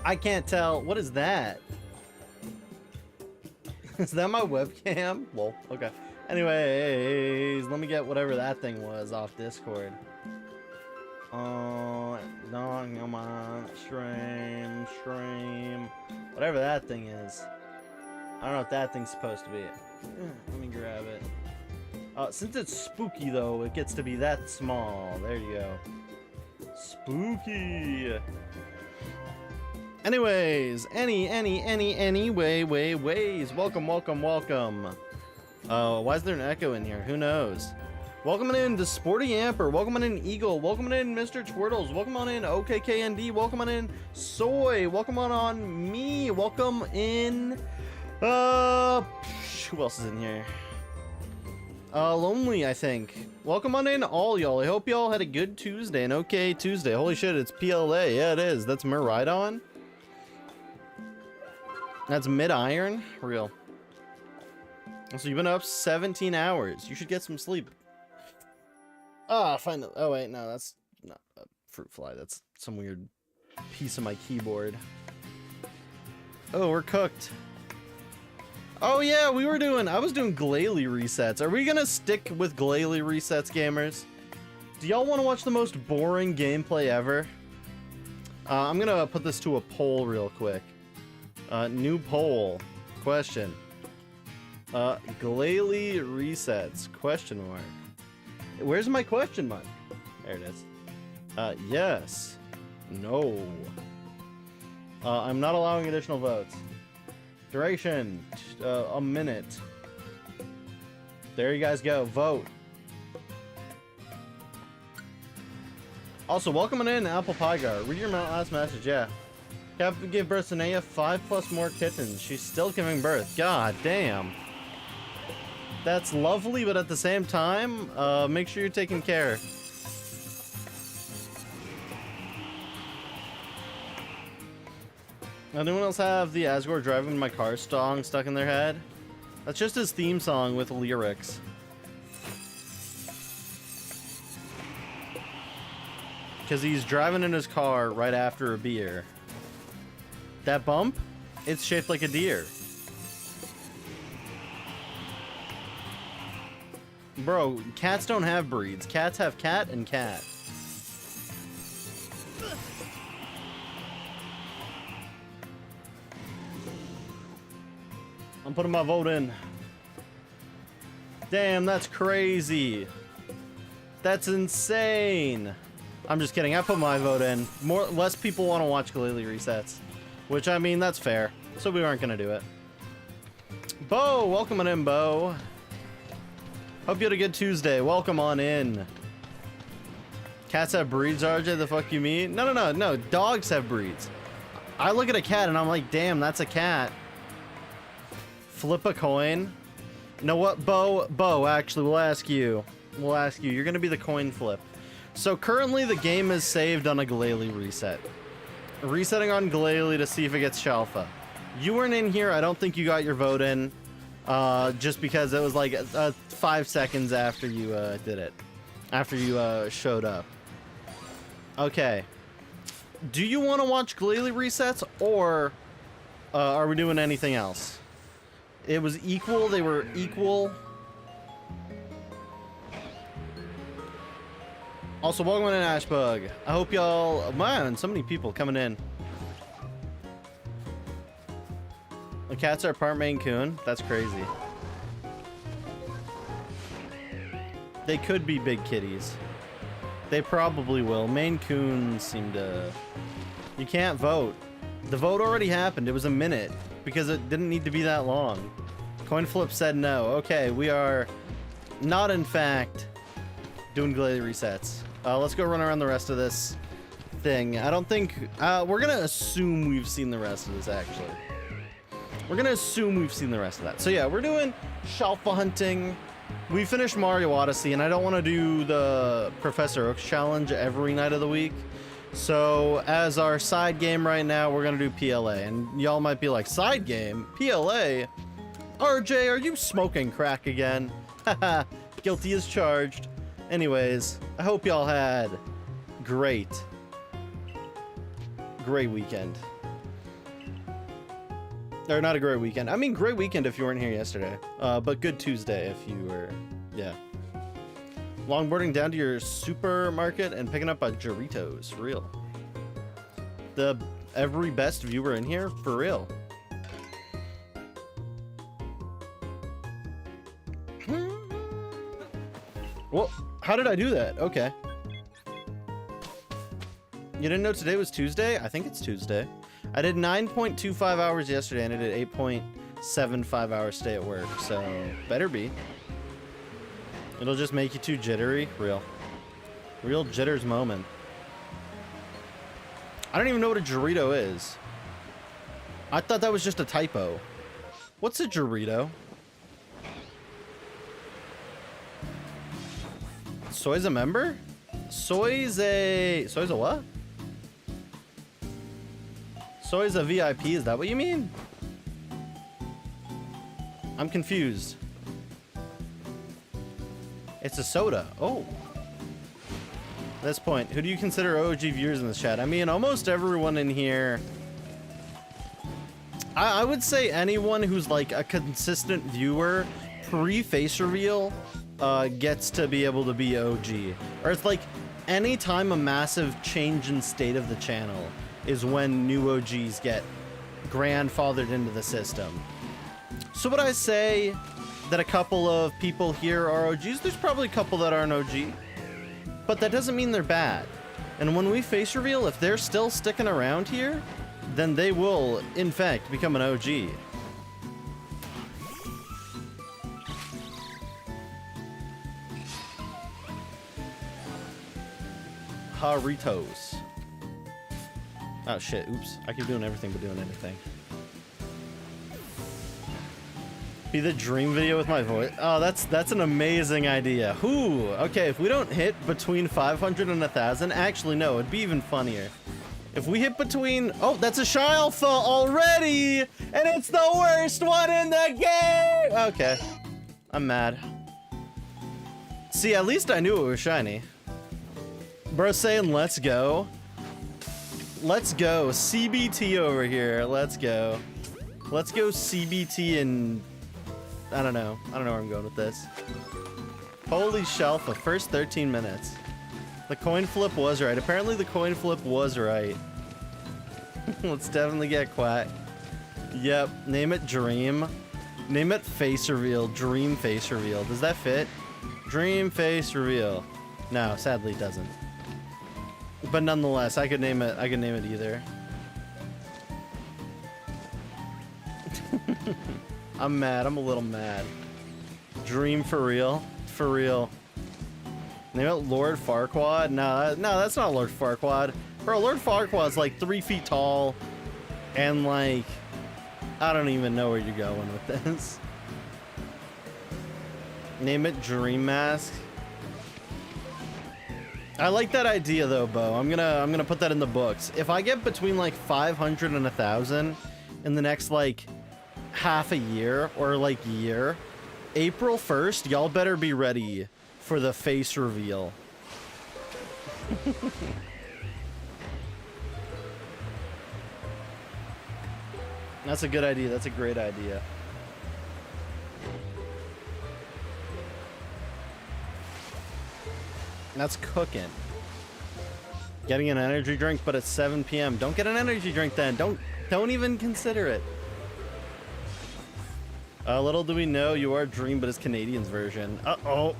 I can't tell. What is that? Is that my webcam? Well, okay. Anyways, let me get whatever that thing was off Discord. No, come on. Stream. Whatever that thing is. I don't know what that thing's supposed to be. Let me grab it. Since it's spooky, though, it gets to be that small. There you go. Spooky. Anyways, ways. Welcome. Why is there an echo in here? Who knows? Welcome in to Sporty Amper. Welcome on in Eagle. Welcome in Mr. Twirtles. Welcome on in OKKND. Welcome on in Soy. Welcome on me. Welcome in who else is in here? Lonely, I think. Welcome on in all y'all. I hope y'all had a good Tuesday, an okay Tuesday. Holy shit, it's PLA. Yeah, it is. That's Miridon. That's mid-iron? Real. So you've been up 17 hours. You should get some sleep. Find it. Oh, wait. No, that's not a fruit fly. That's some weird piece of my keyboard. Oh, we're cooked. Oh, yeah, I was doing Glalie resets. Are we going to stick with Glalie resets, gamers? Do y'all want to watch the most boring gameplay ever? I'm going to put this to a poll real quick. New poll. Question. Glalie resets. Question mark. Where's my question mark? There it is. Yes. No. I'm not allowing additional votes. Duration. A minute. There you guys go. Vote. Also, welcome in Apple Pygar. Read your last message. Yeah. Cap gave birth to Naya 5+ more kittens. She's still giving birth. God damn. That's lovely, but at the same time, make sure you're taking care. Anyone else have the Asgore driving my car song stuck in their head? That's just his theme song with lyrics. Because he's driving in his car right after a beer. That bump? It's shaped like a deer. Bro, cats don't have breeds. Cats have cat and cat. I'm putting my vote in. Damn, that's crazy. That's insane. I'm just kidding. I put my vote in. Less people want to watch Glalie resets. Which, I mean, that's fair. So we aren't going to do it. Bo, welcome on in, Bo. Hope you had a good Tuesday. Welcome on in. Cats have breeds, RJ? The fuck you mean? No. Dogs have breeds. I look at a cat and I'm like, damn, that's a cat. Flip a coin. You know what, Bo, actually, we'll ask you. You're going to be the coin flip. So currently the game is saved on a Glalie reset. Resetting on Glalie to see if it gets Shalpha. You weren't in here. I don't think you got your vote in. Just because it was like 5 seconds after you did it. After you showed up. Okay. Do you want to watch Glalie resets, or are we doing anything else? It was equal. They were equal. Also, welcome in, Ashbug. I hope y'all... Man, so many people coming in. The cats are part Maine Coon? That's crazy. They could be big kitties. They probably will. Maine Coons seem to You can't vote. The vote already happened. It was a minute because it didn't need to be that long. Coin flip said no. Okay, we are not in fact doing daily resets. Let's go run around the rest of this thing. I don't think we're gonna assume we've seen the rest of this. Actually, we're gonna assume we've seen the rest of that. So yeah, we're doing Shalpha hunting. We finished Mario Odyssey, and I don't want to do the Professor Oak's challenge every night of the week. So as our side game right now, we're gonna do PLA, and y'all might be like, side game? PLA? RJ, are you smoking crack again? Haha, guilty as charged. Anyways, I hope y'all had great weekend. Or not a great weekend. I mean, great weekend if you weren't here yesterday. But good Tuesday if you were, yeah. Longboarding down to your supermarket and picking up a Doritos, for real. The every best viewer in here, for real. Well, how did I do that? Okay. You didn't know today was Tuesday? I think it's Tuesday. I did 9.25 hours yesterday and I did 8.75 hours stay at work, so better be. It'll just make you too jittery. Real jitters moment. I don't even know what a Dorito is. I thought that was just a typo. What's a Dorito? Soy's a member? Soy's a what? Soy's a VIP, is that what you mean? I'm confused. It's a soda. Oh. At this point, who do you consider OG viewers in this chat? I mean, almost everyone in here. I would say anyone who's like a consistent viewer pre-face reveal gets to be able to be OG. Or it's like any time a massive change in state of the channel is when new OGs get grandfathered into the system. So would I say that a couple of people here are OGs? There's probably a couple that aren't OG, but that doesn't mean they're bad. And when we face reveal, if they're still sticking around here, then they will, in fact, become an OG. Haritos. Oh shit, oops. I keep doing everything but doing anything. Be the dream video with my voice. Oh, that's an amazing idea. Ooh, okay, if we don't hit between 500 and 1,000, actually no, it'd be even funnier. If we hit between, oh, that's a Shalpha already, and it's the worst one in the game. Okay, I'm mad. See, at least I knew it was shiny. Bro saying let's go. Let's go. CBT over here. Let's go. Let's go CBT and I don't know where I'm going with this. Holy Shalpha, first 13 minutes. The coin flip was right. Apparently the coin flip was right. Let's definitely get quack. Yep, name it Dream. Name it Face Reveal. Dream Face Reveal. Does that fit? Dream Face Reveal. No, sadly it doesn't. But nonetheless, I could name it either. I'm mad. I'm a little mad. Dream for real? For real. Name it Lord Farquaad? No, that's not Lord Farquaad. Bro, Lord Farquaad's like 3 feet tall. And like, I don't even know where you're going with this. Name it Dream Mask. I like that idea though, Bo. I'm gonna put that in the books. If I get between like 500 and 1,000 in the next like half a year or like year, April 1st, y'all better be ready for the face reveal. That's a good idea. That's a great idea. That's cooking. Getting an energy drink, but it's 7 p.m. Don't get an energy drink then. Don't even consider it. Little do we know you are Dream, but it's Canadian's version. Uh-oh.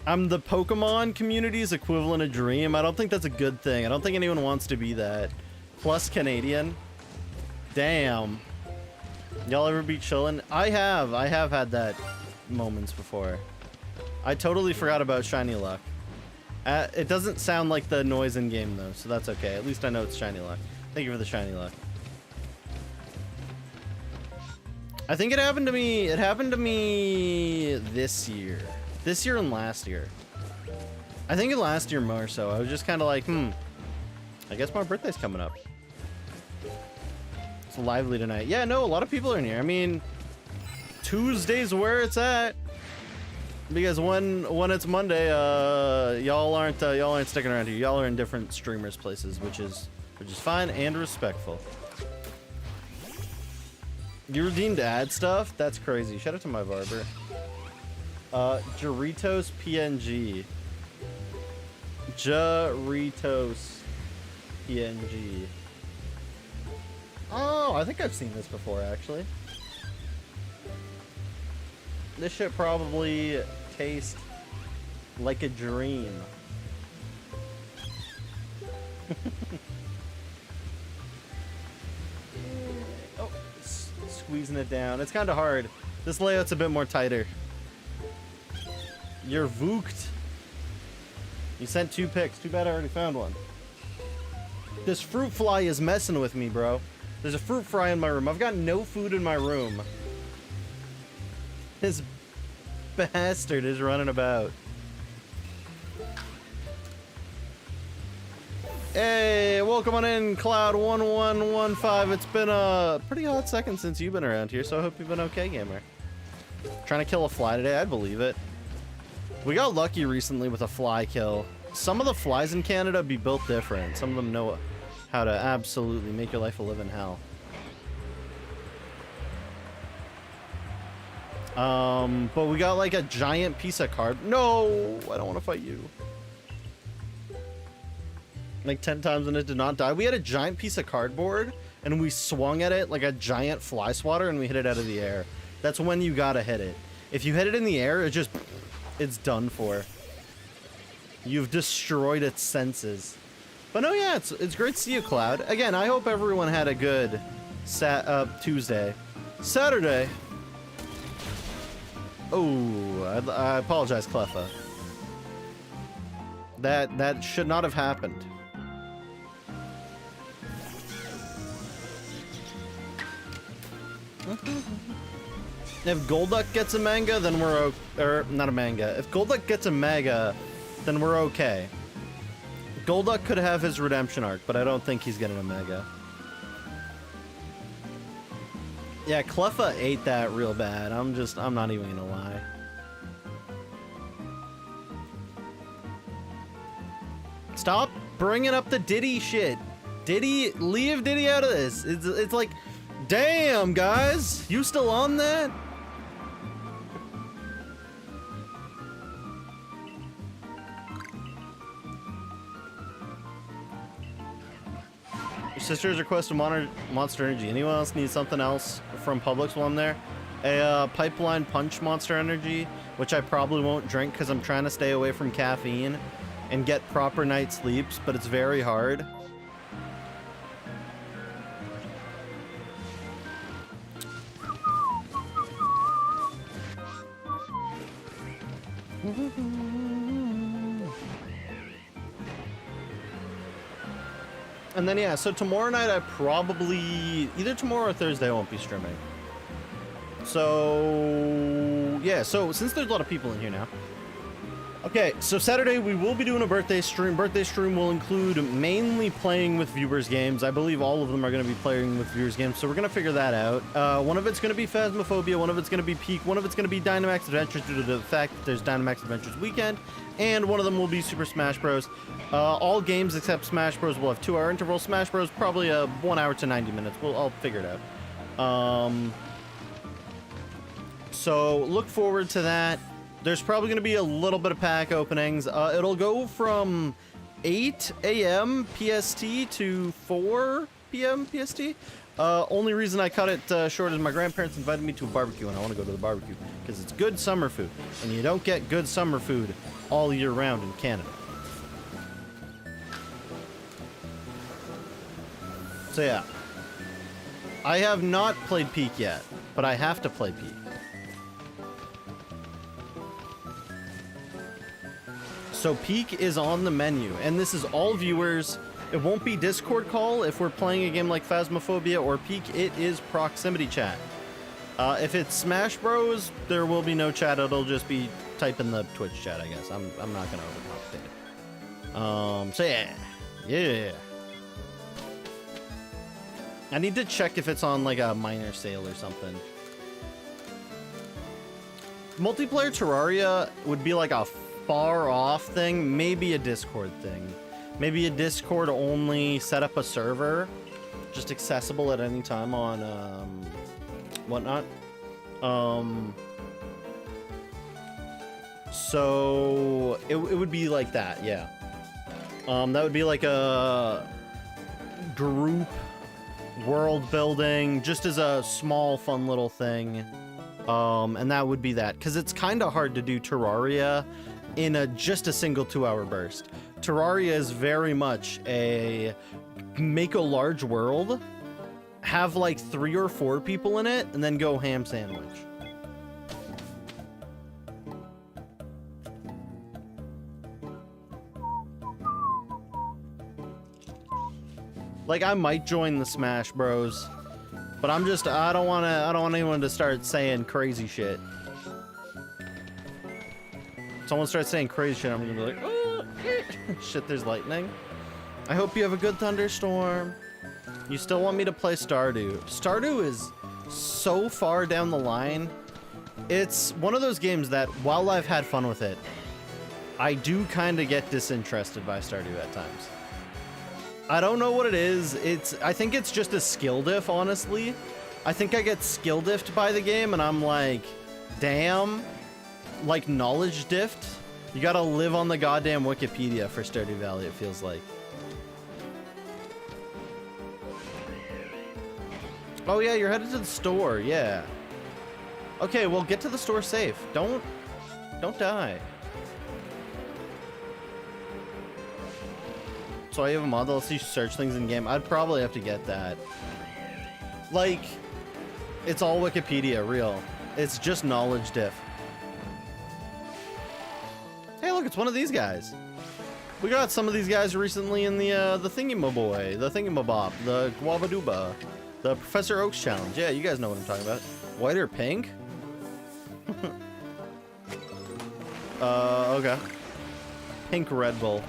I'm the Pokemon community's equivalent of Dream. I don't think that's a good thing. I don't think anyone wants to be that. Plus Canadian. Damn. Y'all ever be chillin'? I have had that moments before. I totally forgot about Shiny Luck. It doesn't sound like the noise in game though, so that's okay. At least I know it's Shiny Luck. Thank you for the Shiny Luck. I think it happened to me this year. This year and last year. I think last year more so. I was just kind of like, I guess my birthday's coming up. It's lively tonight. Yeah, no, a lot of people are in here. I mean, Tuesday's where it's at. Because when it's Monday, y'all aren't sticking around here. Y'all are in different streamers' places, which is fine and respectful. You redeemed ad stuff? That's crazy. Shout out to my barber. Doritos PNG. Doritos PNG. Oh, I think I've seen this before, actually. This shit probably tastes like a dream. Oh, squeezing it down. It's kind of hard. This layout's a bit more tighter. You're vooked. You sent 2 pics. Too bad I already found one. This fruit fly is messing with me, bro. There's a fruit fly in my room. I've got no food in my room. This bastard is running about. Hey, welcome on in, Cloud1115. It's been a pretty hot second since you've been around here, so I hope you've been okay, gamer. Trying to kill a fly today, I'd believe it. We got lucky recently with a fly kill. Some of the flies in Canada be built different. Some of them know how to absolutely make your life a living hell. But we got like a giant piece of card. No, I don't want to fight you. Like 10 times and it did not die. We had a giant piece of cardboard and we swung at it like a giant fly swatter and we hit it out of the air. That's when you gotta hit it. If you hit it in the air, it's done for. You've destroyed its senses. But no, yeah, it's great to see you, Cloud. Again, I hope everyone had a good Tuesday. Saturday. Oh, I apologize, Shalpha. That should not have happened. If Golduck gets a manga, then we're not a manga. If Golduck gets a mega, then we're okay. Golduck could have his redemption arc, but I don't think he's getting a mega. Yeah, Shalpha ate that real bad. I'm not even gonna lie. Stop bringing up the Diddy shit. Diddy, leave Diddy out of this. It's like, damn, guys, you still on that? Your sister's requested Monster Energy. Anyone else need something else from Publix while I'm there? A Pipeline Punch Monster Energy, which I probably won't drink because I'm trying to stay away from caffeine and get proper night sleeps, but it's very hard. And then, yeah, so tomorrow night I probably, either tomorrow or Thursday I won't be streaming. So, yeah, so since there's a lot of people in here now. Okay, so Saturday we will be doing a birthday stream. Birthday stream will include mainly playing with viewers' games. I believe all of them are going to be playing with viewers' games, so we're going to figure that out. One of it's going to be Phasmophobia, one of it's going to be Peak, one of it's going to be Dynamax Adventures due to the fact that there's Dynamax Adventures Weekend, and one of them will be Super Smash Bros. All games except Smash Bros. Will have 2-hour intervals. Smash Bros. Probably 1 hour to 90 minutes. I'll figure it out. So look forward to that. There's probably going to be a little bit of pack openings. It'll go from 8 a.m. PST to 4 p.m. PST. Only reason I cut it short is my grandparents invited me to a barbecue, and I want to go to the barbecue because it's good summer food, and you don't get good summer food all year round in Canada. So yeah, I have not played Peak yet, but I have to play Peak. So Peak is on the menu, and this is all viewers. It won't be Discord call if we're playing a game like Phasmophobia or Peak. It is proximity chat. If it's Smash Bros, there will be no chat. It'll just be type in the Twitch chat, I guess. I'm not gonna overcomplicate it. So yeah. I need to check if it's on like a minor sale or something. Multiplayer Terraria would be like a far off thing, maybe a Discord thing. Maybe a Discord only, set up a server, just accessible at any time on whatnot. So it would be like that, yeah. That would be like a group world building, just as a small fun little thing. And that would be that, because it's kind of hard to do Terraria in just a single 2-hour burst. Terraria is very much a make a large world, have like 3 or 4 people in it, and then go ham sandwich. Like, I might join the Smash Bros, but I don't want anyone to start saying crazy shit. Someone starts saying crazy shit, I'm gonna be like, oh, shit, there's lightning. I hope you have a good thunderstorm. You still want me to play Stardew. Stardew is so far down the line. It's one of those games that, while I've had fun with it, I do kind of get disinterested by Stardew at times. I don't know what it is. I think it's just a skill diff, honestly. I think I get skill diffed by the game, and I'm like, damn. Like, knowledge diffed? You gotta live on the goddamn Wikipedia for Stardew Valley, it feels like. Oh yeah, you're headed to the store, yeah. Okay, well, get to the store safe. Don't die. So I have a mod that lets you search things in game. I'd probably have to get that. Like, it's all Wikipedia, real. It's just knowledge diff. Hey, look, it's one of these guys. We got some of these guys recently in the Thingamaboy, the Thingamabop, the Guabaduba, the Professor Oaks challenge. Yeah, you guys know what I'm talking about. White or pink? Okay. Pink Red Bull.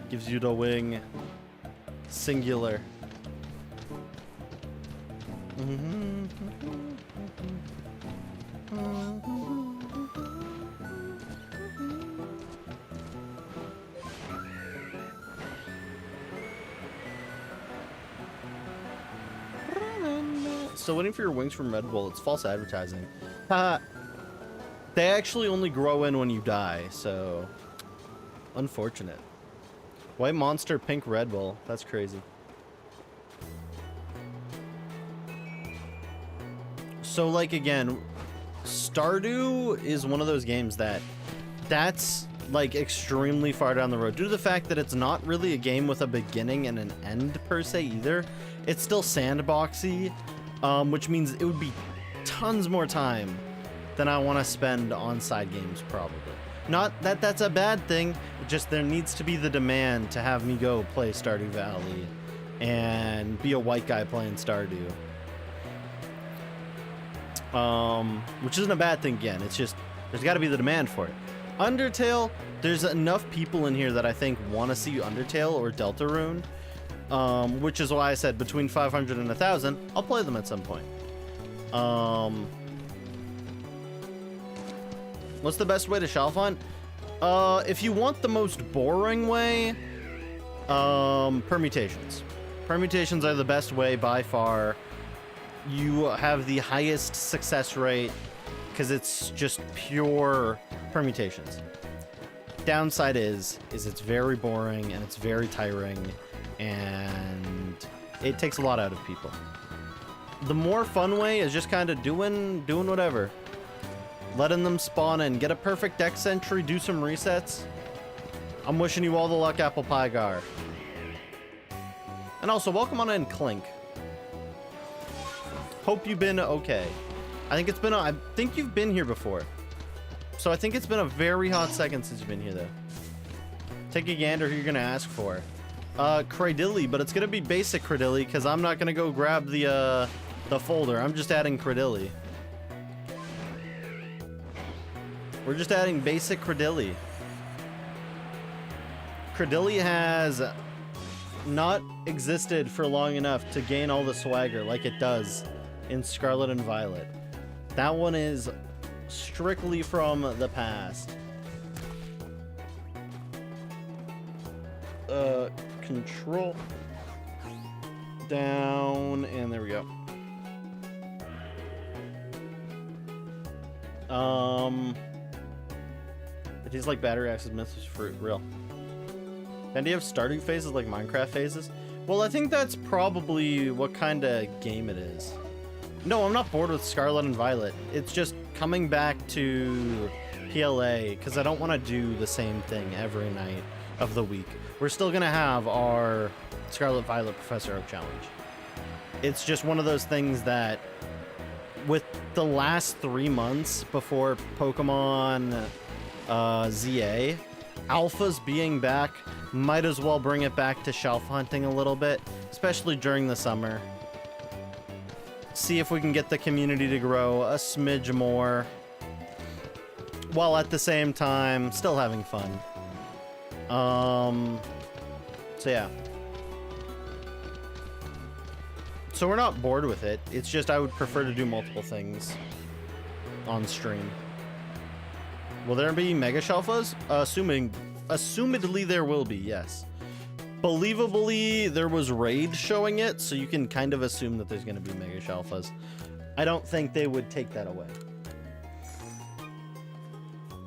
Gives you the wing. Singular. Still waiting for your wings from Red Bull. It's false advertising. They actually only grow in when you die, so unfortunate. White Monster, pink Red Bull. That's crazy. So, like, again, Stardew is one of those games that's like extremely far down the road due to the fact that it's not really a game with a beginning and an end per se either. It's still sandboxy, which means it would be tons more time than I want to spend on side games, probably. Not that that's a bad thing, just there needs to be the demand to have me go play Stardew Valley and be a white guy playing Stardew. Which isn't a bad thing, again. It's just, there's got to be the demand for it. Undertale, there's enough people in here that I think want to see Undertale or Deltarune, which is why I said between 500 and 1,000, I'll play them at some point. What's the best way to Shalpha? If you want the most boring way, permutations. Permutations are the best way by far. You have the highest success rate because it's just pure permutations. Downside is it's very boring and it's very tiring and it takes a lot out of people. The more fun way is just kind of doing whatever. Letting them spawn in. Get a perfect X entry, do some resets. I'm wishing you all the luck, Apple Pie Gar. And also, welcome on in, Clink. Hope you've been okay. I think you've been here before. So I think it's been a very hot second since you've been here, though. Take a gander who you're gonna ask for. Cradilly, but it's gonna be basic Cradilly, because I'm not gonna go grab the folder. I'm just adding Cradilly. We're just adding basic Cradilly. Cradilly has not existed for long enough to gain all the swagger like it does in Scarlet and Violet. That one is strictly from the past. Control down, and there we go. It is like battery access methods for real. And do you have starting phases like Minecraft phases? Well, I think that's probably what kind of game it is. No, I'm not bored with Scarlet and Violet. It's just coming back to PLA because I don't want to do the same thing every night of the week. We're still going to have our Scarlet Violet Professor Oak Challenge. It's just one of those things that with the last 3 months before Pokemon ZA, Alpha's being back, might as well bring it back to Shalpha hunting a little bit, especially during the summer. See if we can get the community to grow a smidge more, while at the same time still having fun. So yeah. So we're not bored with it. It's just I would prefer to do multiple things on stream. Will there be Mega Shalphas? Assumedly there will be, yes. Believably, there was Raid showing it, so you can kind of assume that there's going to be Mega Shalphas. I don't think they would take that away.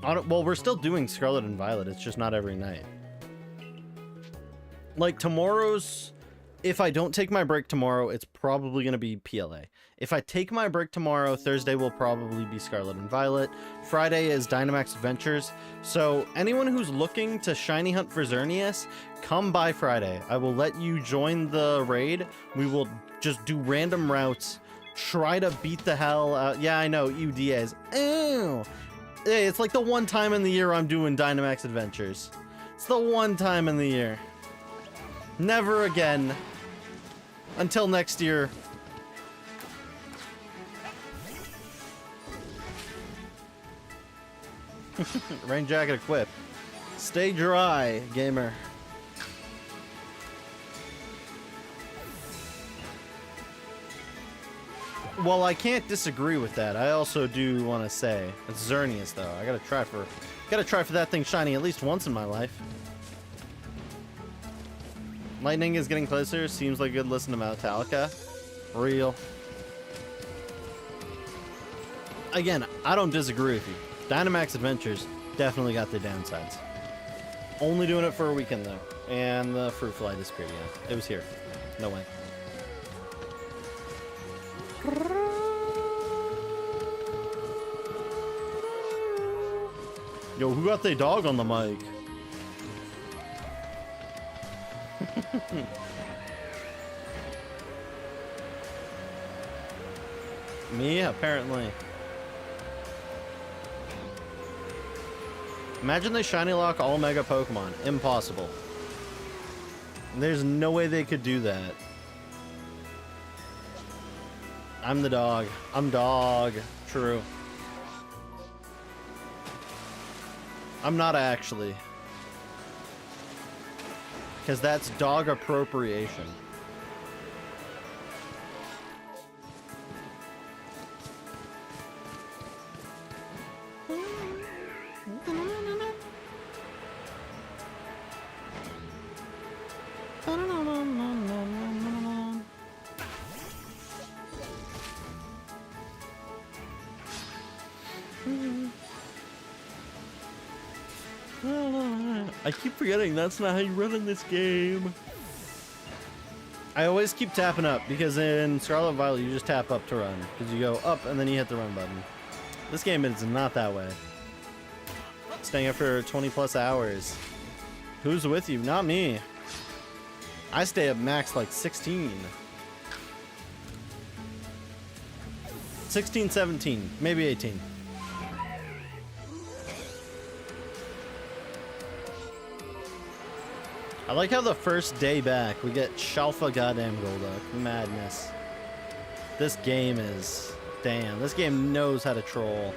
Well, we're still doing Scarlet and Violet. It's just not every night. Like tomorrow's... If I don't take my break tomorrow, it's probably going to be PLA. If I take my break tomorrow, Thursday will probably be Scarlet and Violet. Friday is Dynamax Adventures. So anyone who's looking to shiny hunt for Xerneas, come by Friday. I will let you join the raid. We will just do random routes. Try to beat the hell out. Yeah, I know, UDAs. Ew. Hey, it's like the one time in the year I'm doing Dynamax Adventures. It's the one time in the year. Never again. Until next year. Rain jacket equipped. Stay dry, gamer. Well, I can't disagree with that. I also do want to say it's Xerneas though. I gotta try for that thing shiny at least once in my life. Lightning is getting closer. Seems like a good listen to Metallica. Real. Again, I don't disagree with you. Dynamax Adventures definitely got their downsides. Only doing it for a weekend though. And the fruit fly disappeared, yeah. It was here. No way. Yo, who got their dog on the mic? Me, apparently. Imagine they shiny lock all Mega Pokemon. Impossible. There's no way they could do that. I'm the dog. I'm dog. True. I'm not actually. Because that's dog appropriation. I keep forgetting that's not how you run in this game. I always keep tapping up because in Scarlet Violet you just tap up to run because you go up and then you hit the run button. This game is not that way. Staying up for 20 plus hours. Who's with you? Not me. I stay up max like 16. 16, 17, maybe 18. I like how the first day back we get Shalpha goddamn Golduck. Madness. This game is... Damn, this game knows how to troll.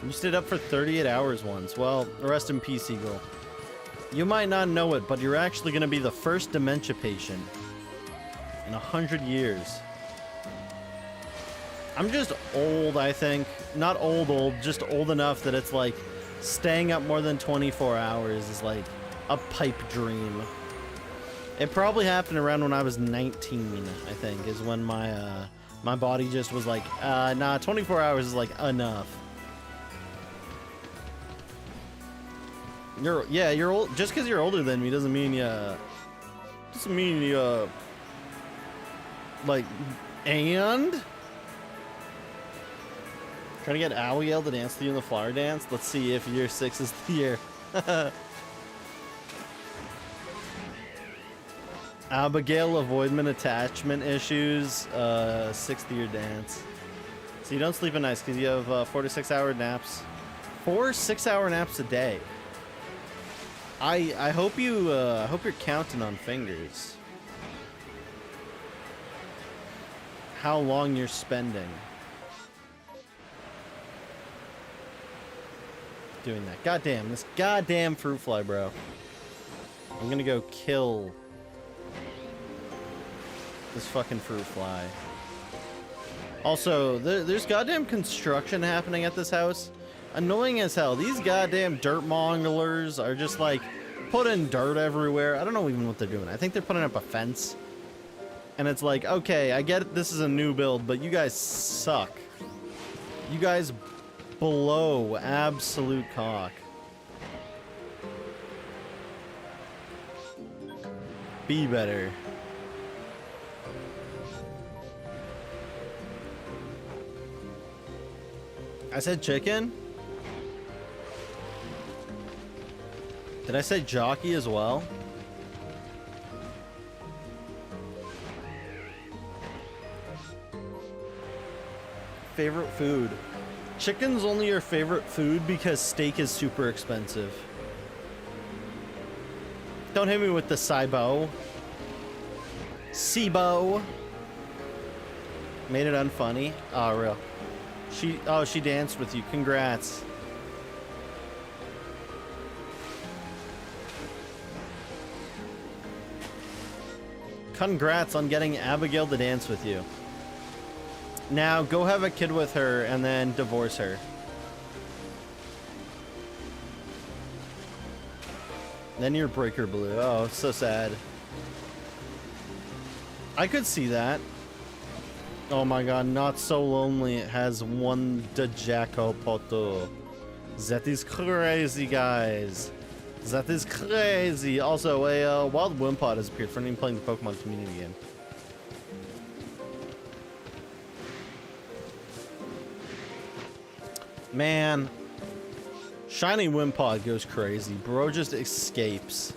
You stayed up for 38 hours once. Well, rest in peace, Eagle. You might not know it, but you're actually going to be the first dementia patient in 100 years. I'm just old, I think. Not old, just old enough that it's like staying up more than 24 hours is like a pipe dream. It probably happened around when I was 19, I think, is when my my body just was like, nah, 24 hours is like enough. You're old. Just because you're older than me doesn't mean you like, and trying to get Abigail to dance to you in the flower dance. Let's see if year 6 is the year. Abigail avoidment attachment issues, 6th year dance. So you don't sleep at night because you have 4 to 6 hour naps. 4 6-hour naps a day. I hope you're counting on fingers. How long you're spending doing that. Goddamn, this goddamn fruit fly, bro. I'm gonna go kill this fucking fruit fly. Also, there's goddamn construction happening at this house. Annoying as hell. These goddamn dirt monglers are just like putting dirt everywhere. I don't know even what they're doing. I think they're putting up a fence. And it's like, okay, I get it, this is a new build, but you guys suck. You guys blow absolute cock. Be better. I said chicken? Did I say jockey as well? Favorite food. Chicken's only your favorite food because steak is super expensive. Don't hit me with the Sibo. Sibo. Made it unfunny. Oh, real. She danced with you. Congrats. Congrats on getting Abigail to dance with you. Now go have a kid with her and then divorce her. Then you're breaker blue. Oh, so sad. I could see that. Oh my god, Not So Lonely has won the Jacopoto. That is crazy, guys. That is crazy. Also, a wild Wimpod has appeared for anyone playing the Pokemon community game. Man, shiny Wimpod goes crazy. Bro just escapes.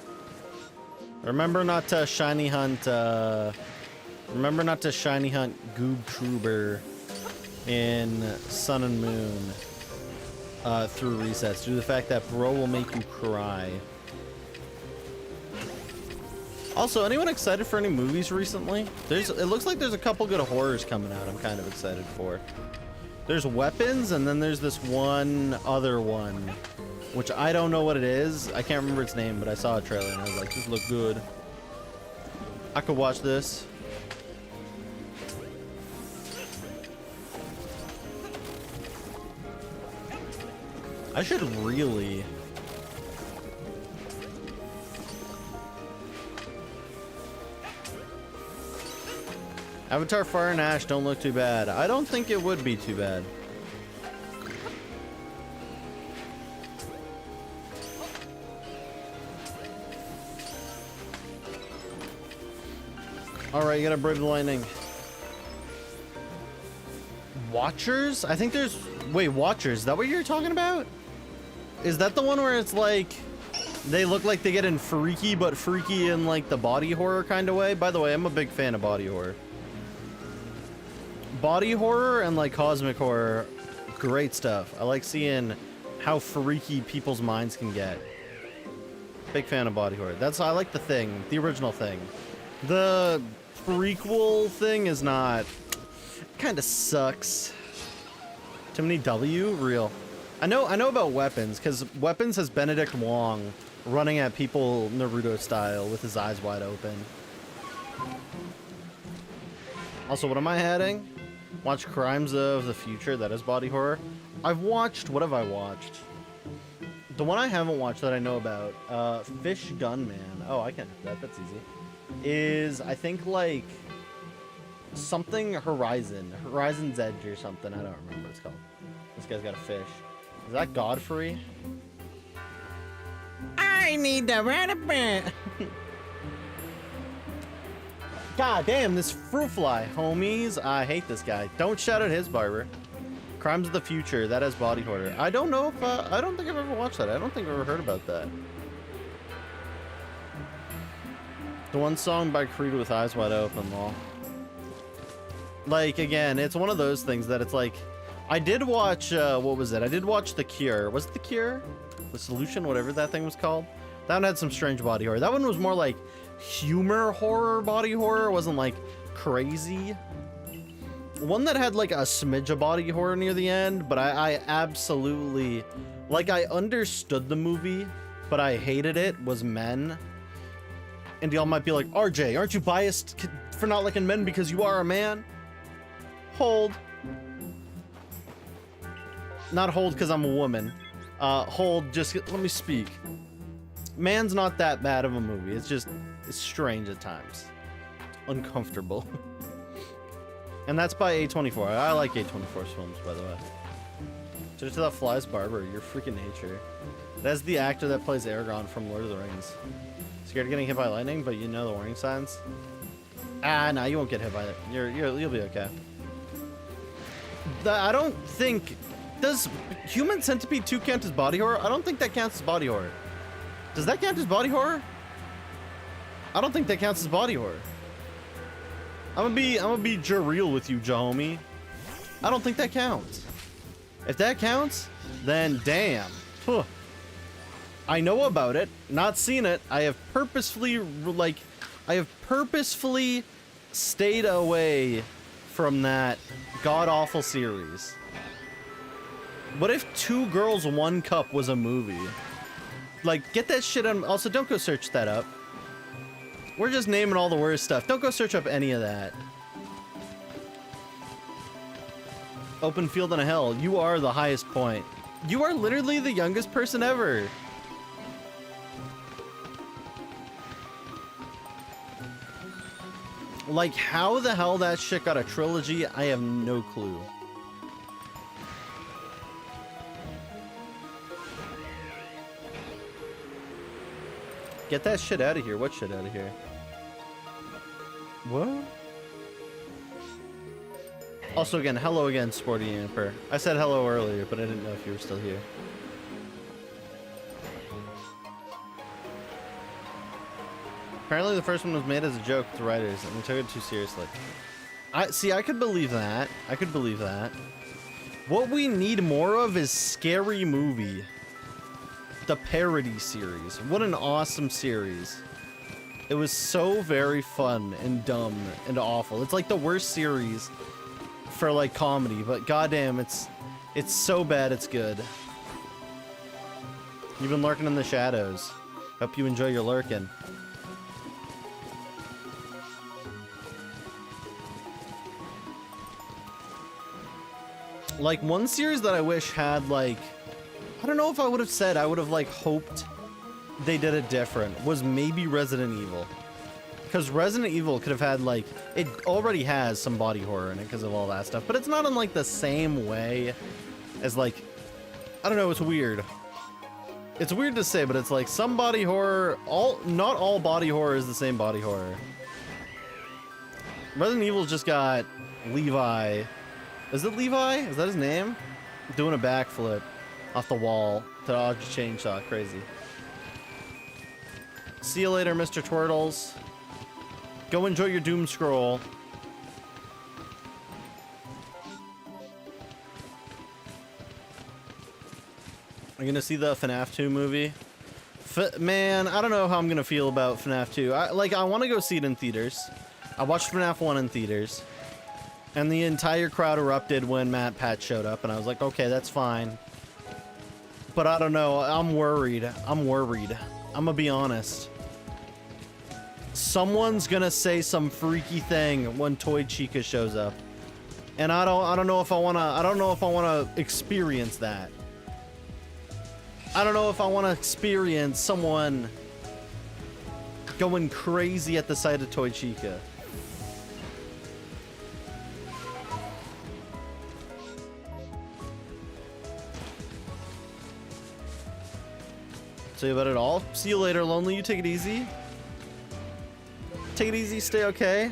Remember not to shiny hunt. Remember not to shiny hunt Goob Trooper in Sun and Moon through resets due to the fact that bro will make you cry. Also, anyone excited for any movies recently? It looks like there's a couple good horrors coming out I'm kind of excited for. There's Weapons, and then there's this one other one, which I don't know what it is. I can't remember its name, but I saw a trailer and I was like, this looks good. I could watch this. I should really... Avatar Fire and Ash don't look too bad. I don't think it would be too bad. Alright, you gotta brave the lightning. Watchers? I think there's... Wait, Watchers. Is that what you're talking about? Is that the one where it's like... They look like they get in freaky, but freaky in like the body horror kind of way? By the way, I'm a big fan of body horror. Body horror and like cosmic horror, great stuff. I like seeing how freaky people's minds can get. Big fan of body horror. I like the Thing, the original Thing. The prequel Thing is not... Kind of sucks. Too many W? Real. I know about Weapons, because Weapons has Benedict Wong running at people Naruto style with his eyes wide open. Also, what am I adding? Watch Crimes of the Future. That is body horror. I've watched... What have I watched? The one I haven't watched that I know about, Fish Gunman. Oh, I can have that. That's easy. Is, I think, like... Something Horizon's Edge or something. I don't remember what it's called. This guy's got a fish. Is that Godfrey? I need to run a bit. God damn, this fruit fly, homies. I hate this guy. Don't shout at his barber. Crimes of the Future. That has body horror. I don't know if I don't think I've ever watched that. I don't think I've ever heard about that. The one song by Creed with Eyes Wide Open, lol. Like, again, it's one of those things that it's like... I did watch, what was it? I did watch The Cure. Was it The Cure? The Solution? Whatever that thing was called? That one had some strange body horror. That one was more like humor horror body horror. It wasn't, like, crazy. One that had, like, a smidge of body horror near the end, but I absolutely... Like, I understood the movie, but I hated it, was Men. And y'all might be like, RJ, aren't you biased for not liking men because you are a man? Hold. Not hold because I'm a woman. Hold, just let me speak. Man's not that bad of a movie. It's just, it's strange at times. Uncomfortable. And that's by A24. I like A24's films, by the way. Just to that Fly's barber, your freaking nature. That's the actor that plays Aragorn from Lord of the Rings. Scared of getting hit by lightning, but you know the warning signs. Ah, no, you won't get hit by it. You'll be okay. I don't think... Does Human Centipede 2 count as body horror? I don't think that counts as body horror. Does that count as body horror? I don't think that counts as body horror. I'm gonna be real with you, Jahomie. I don't think that counts. If that counts, then damn. Huh. I know about it, not seen it. I have purposefully, stayed away from that god-awful series. What if 2 Girls, 1 Cup was a movie? Like, get that shit on. Also, don't go search that up. We're just naming all the worst stuff. Don't go search up any of that. Open field in a hell. You are the highest point. You are literally the youngest person ever. Like, how the hell that shit got a trilogy, I have no clue. Get that shit out of here. What shit out of here? What? Also, again, hello again, Sporty Amper. I said hello earlier, but I didn't know if you were still here. Apparently the first one was made as a joke with the writers, and we took it too seriously. I could believe that. I could believe that. What we need more of is Scary Movie. The parody series. What an awesome series. It was so very fun and dumb and awful. It's like the worst series for like comedy, but goddamn, it's so bad it's good. You've been lurking in the shadows. Hope you enjoy your lurking. Like, one series that I wish had, like, I don't know if I would have said, I would have, like, hoped they did it different, was maybe Resident Evil. Because Resident Evil could have had, like, it already has some body horror in it because of all that stuff, but it's not in, like, the same way as, like, I don't know, it's weird. It's weird to say, but it's like some body horror, not all body horror is the same body horror. Resident Evil just got Levi. Is it Levi? Is that his name? Doing a backflip off the wall to dodge a chainsaw. Crazy. See you later, Mr. Twirtles. Go enjoy your doom scroll. Are you gonna see the FNAF 2 movie? Man, I don't know how I'm gonna feel about FNAF 2. I want to go see it in theaters. I watched FNAF 1 in theaters, and the entire crowd erupted when Matt Pat showed up, and I was like, okay, that's fine. But I don't know. I'm worried. I'm gonna be honest. Someone's gonna say some freaky thing when Toy Chica shows up, and I don't know if I wanna experience that. I don't know if I want to experience someone going crazy at the sight of Toy Chica. Say about it all. See you later, Lonely. You take it easy. Take it easy. Stay okay.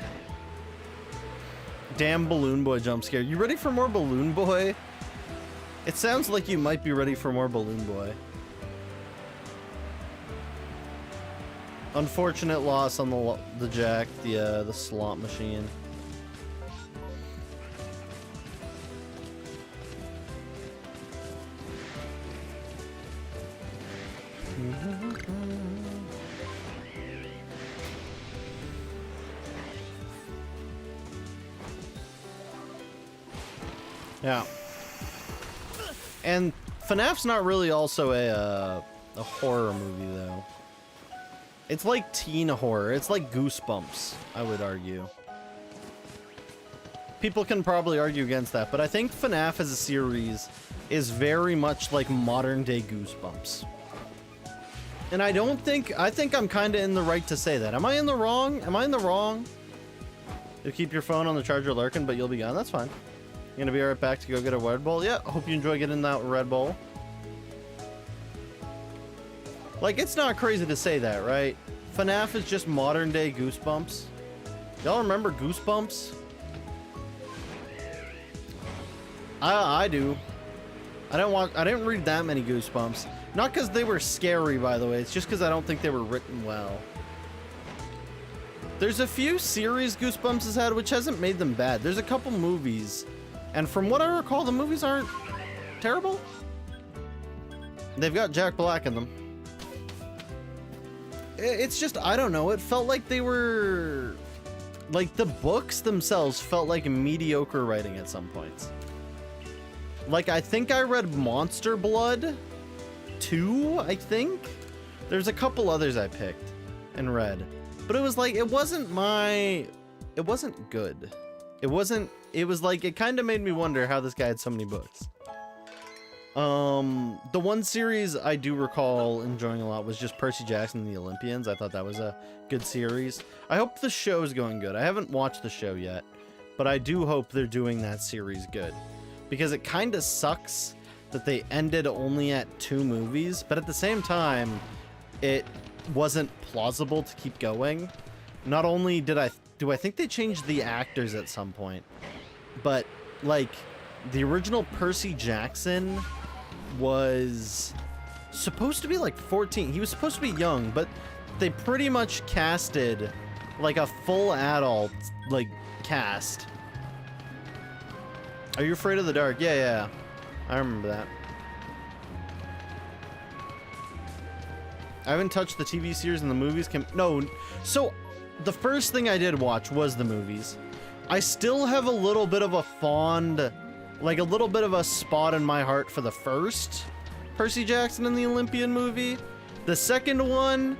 Damn Balloon Boy jump scare. You ready for more Balloon Boy? It sounds like you might be ready for more Balloon Boy. Unfortunate loss on the Jack, the slot machine. Yeah. And FNAF's not really also a horror movie though. It's like teen horror. It's like Goosebumps, I would argue. People can probably argue against that, but I think FNAF as a series is very much like modern day Goosebumps. And I think I'm kind of in the right to say that. Am I in the wrong? Am I in the wrong? You'll keep your phone on the charger lurking, but you'll be gone. That's fine. You're gonna be right back to go get a Red Bull? Yeah, hope you enjoy getting that Red Bull. Like, it's not crazy to say that, right? FNAF is just modern day Goosebumps. Y'all remember Goosebumps? I do. I didn't read that many Goosebumps. Not because they were scary, by the way. It's just because I don't think they were written well. There's a few series Goosebumps has had, which hasn't made them bad. There's a couple movies, and from what I recall, the movies aren't terrible. They've got Jack Black in them. It's just, I don't know, it felt like they were... Like, the books themselves felt like mediocre writing at some points. Like, I think I read Monster Blood 2, I think? There's a couple others I picked and read. But it was like, it wasn't good. It was like, it kind of made me wonder how this guy had so many books. The one series I do recall enjoying a lot was just Percy Jackson and the Olympians. I thought that was a good series. I hope the show's going good. I haven't watched the show yet, but I do hope they're doing that series good. Because it kind of sucks that they ended only at 2 movies, but at the same time, it wasn't plausible to keep going. Not only do I think they changed the actors at some point, but like the original Percy Jackson was supposed to be like 14. He was supposed to be young, but they pretty much casted like a full adult like cast. Are you afraid of the dark? Yeah. I remember that. I haven't touched the TV series and the movies. No. So the first thing I did watch was the movies. I still have a little bit of a fond, like a little bit of a spot in my heart for the first Percy Jackson and the Olympian movie. The second one,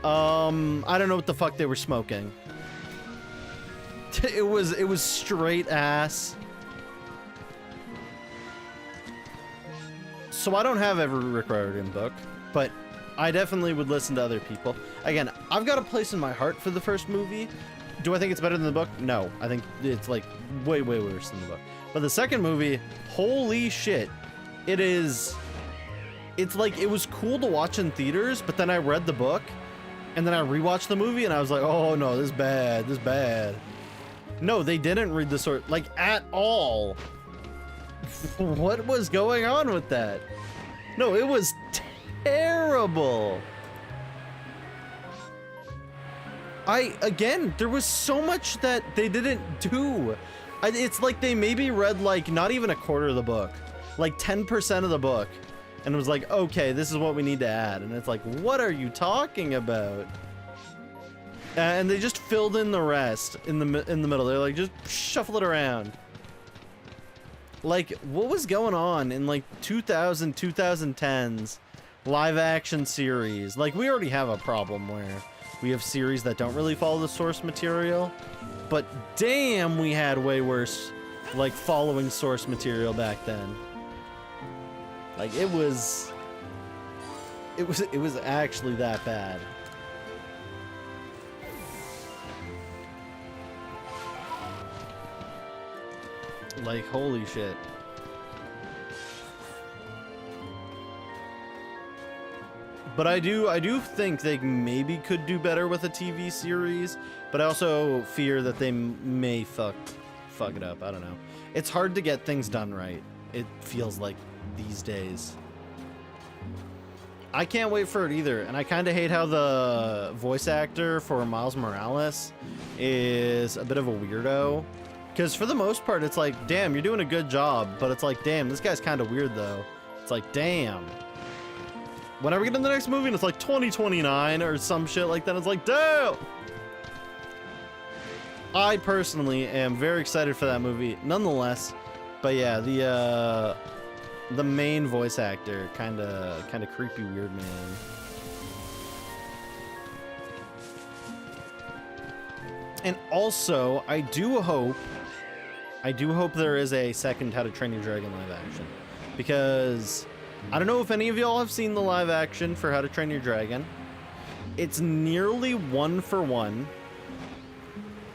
I don't know what the fuck they were smoking. It was straight ass. So I don't have every Rick Riordan book, but I definitely would listen to other people. Again, I've got a place in my heart for the first movie. Do I think it's better than the book? No. I think it's like way worse than the book. But the second movie, holy shit. It's like, it was cool to watch in theaters, but then I read the book, and then I rewatched the movie, and I was like, oh no, this is bad. No, they didn't read the source, like, at all. What was going on with that? No, it was terrible. Again, there was so much that they didn't do. It's like they maybe read, like, not even a quarter of the book. Like, 10% of the book. And it was like, okay, this is what we need to add. And it's like, what are you talking about? And they just filled in the rest in the middle. They're like, just shuffle it around. Like, what was going on in like 2010s live action series? Like, we already have a problem where we have series that don't really follow the source material, but damn, we had way worse, like, following source material back then. Like, it was actually that bad. Like, holy shit. But I do think they maybe could do better with a TV series, but I also fear that they may fuck it up. I don't know. It's hard to get things done right. It feels like these days. I can't wait for it either, and I kind of hate how the voice actor for Miles Morales is a bit of a weirdo. Because for the most part, it's like, damn, you're doing a good job. But it's like, damn, this guy's kind of weird, though. It's like, damn. Whenever we get in the next movie, and it's like 2029 or some shit like that, it's like, damn! I personally am very excited for that movie, nonetheless. But yeah, the main voice actor, kind of creepy, weird man. And also, I do hope there is a second How to Train Your Dragon live action, because I don't know if any of y'all have seen the live action for How to Train Your Dragon. It's nearly 1-for-1,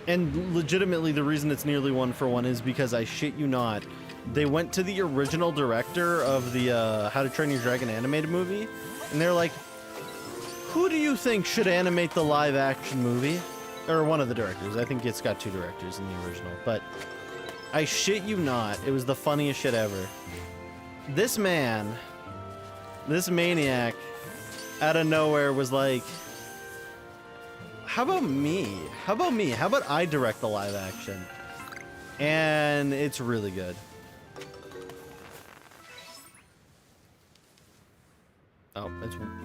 and legitimately the reason it's nearly 1-for-1 is because, I shit you not, they went to the original director of the How to Train Your Dragon animated movie, and they're like, who do you think should animate the live action movie? Or one of the directors. I think it's got 2 directors in the original. But I shit you not, it was the funniest shit ever. This man, this maniac, out of nowhere was like, how about me? How about I direct the live action? And it's really good. Oh,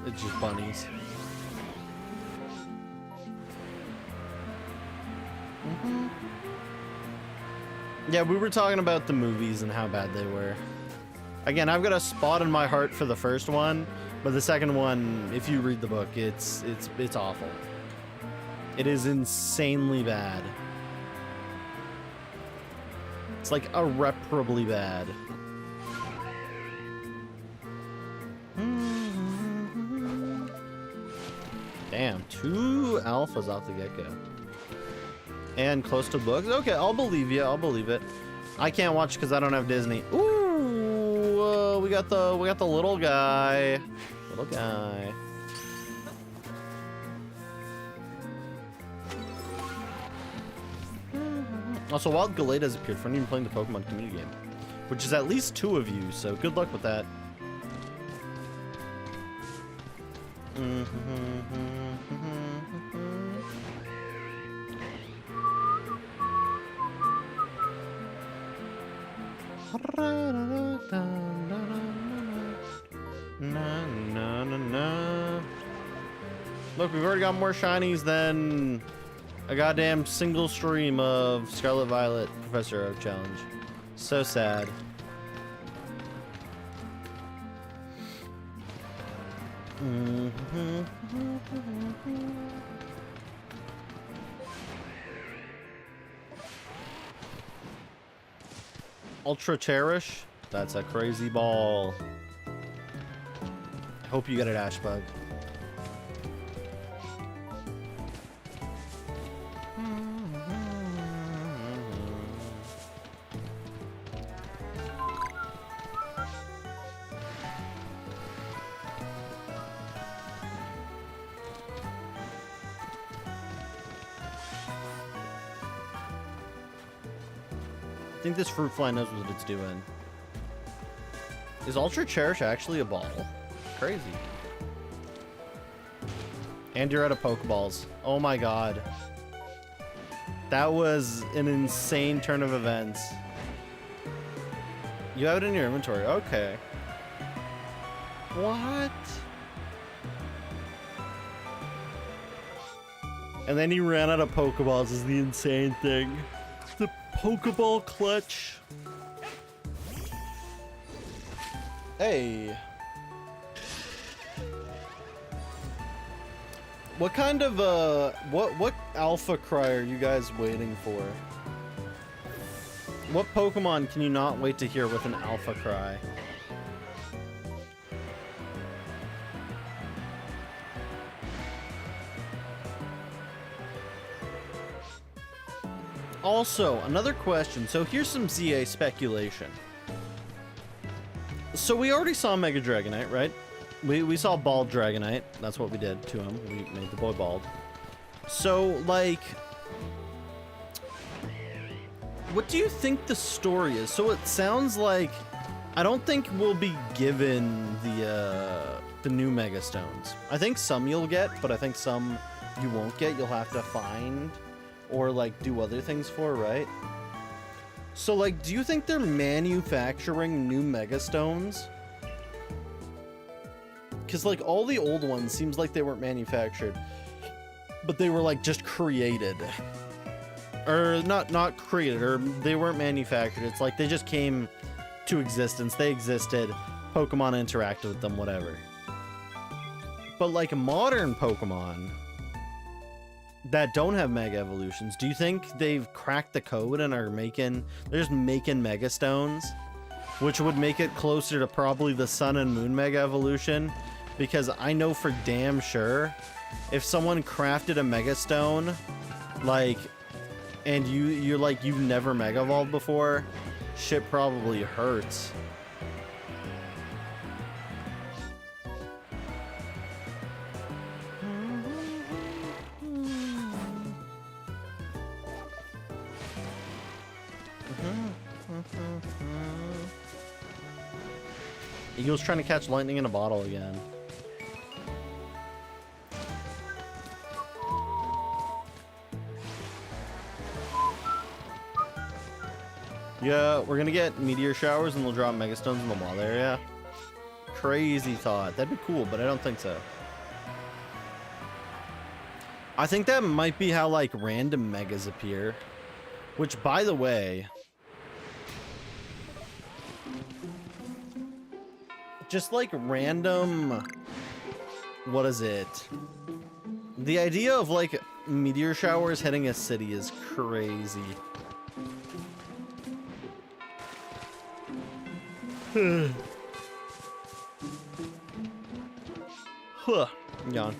it's just bunnies. Yeah, we were talking about the movies and how bad they were. Again, I've got a spot in my heart for the first one, but the second one, if you read the book, it's awful. It is insanely bad. It's like irreparably bad. Damn, 2 alphas off the get-go. And close to books. Okay, I'll believe you. I'll believe it. I can't watch because I don't have Disney. Ooh, we got the little guy. Little guy. Also, Wild Galeta has appeared for anyone playing the Pokemon community game, which is at least 2 of you. So good luck with that. Look, we've already got more shinies than a goddamn single stream of Scarlet Violet Professor Oak challenge. So sad. Ultra Cherish? That's a crazy ball. I hope you get it, Ashbug. I think this fruit fly knows what it's doing. Is Ultra Cherish actually a ball? Crazy. And you're out of Pokeballs. Oh my god. That was an insane turn of events. You have it in your inventory. Okay. What? And then he ran out of Pokeballs is the insane thing. The Pokeball clutch. Hey. What kind of what alpha cry are you guys waiting for? What Pokemon can you not wait to hear with an alpha cry? Also, another question. So here's some ZA speculation. So we already saw Mega Dragonite, right? We saw Bald Dragonite. That's what we did to him. We made the boy bald. So, like, what do you think the story is? So it sounds like I don't think we'll be given the new Mega Stones. I think some you'll get, but I think some you won't get. You'll have to find or like do other things for, right? So like, do you think they're manufacturing new Mega Stones? Because like all the old ones seems like they weren't manufactured, but they were like just created. Or not created, or they weren't manufactured. It's like they just came to existence. They existed. Pokemon interacted with them, whatever. But like modern Pokemon that don't have Mega Evolutions, do you think they've cracked the code and are they're just making Mega Stones? Which would make it closer to probably the Sun and Moon Mega Evolution. Because I know for damn sure, if someone crafted a Mega Stone, like, and you've never Mega Evolved before, shit probably hurts. Eagle's trying to catch lightning in a bottle again. Yeah, we're gonna get meteor showers and they'll drop Mega Stones in the wall area. Crazy thought. That'd be cool, but I don't think so. I think that might be how like random Megas appear. Which, by the way, just like random, what is it? The idea of like meteor showers hitting a city is crazy. Huh. Yawn.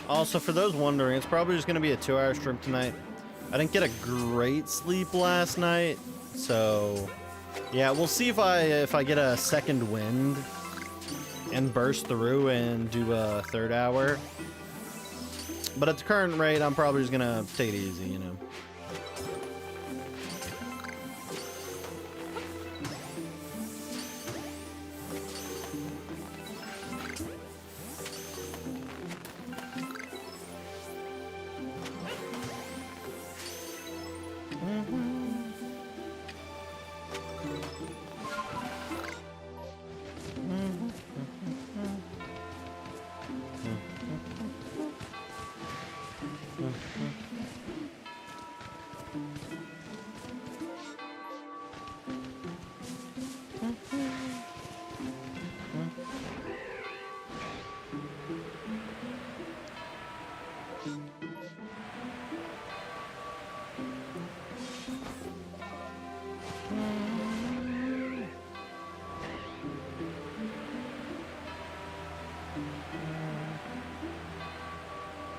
Also, for those wondering, it's probably just going to be a 2-hour stream tonight. I didn't get a great sleep last night, so yeah, we'll see if I get a second wind and burst through and do a 3rd hour. But at the current rate, I'm probably just gonna take it easy, you know.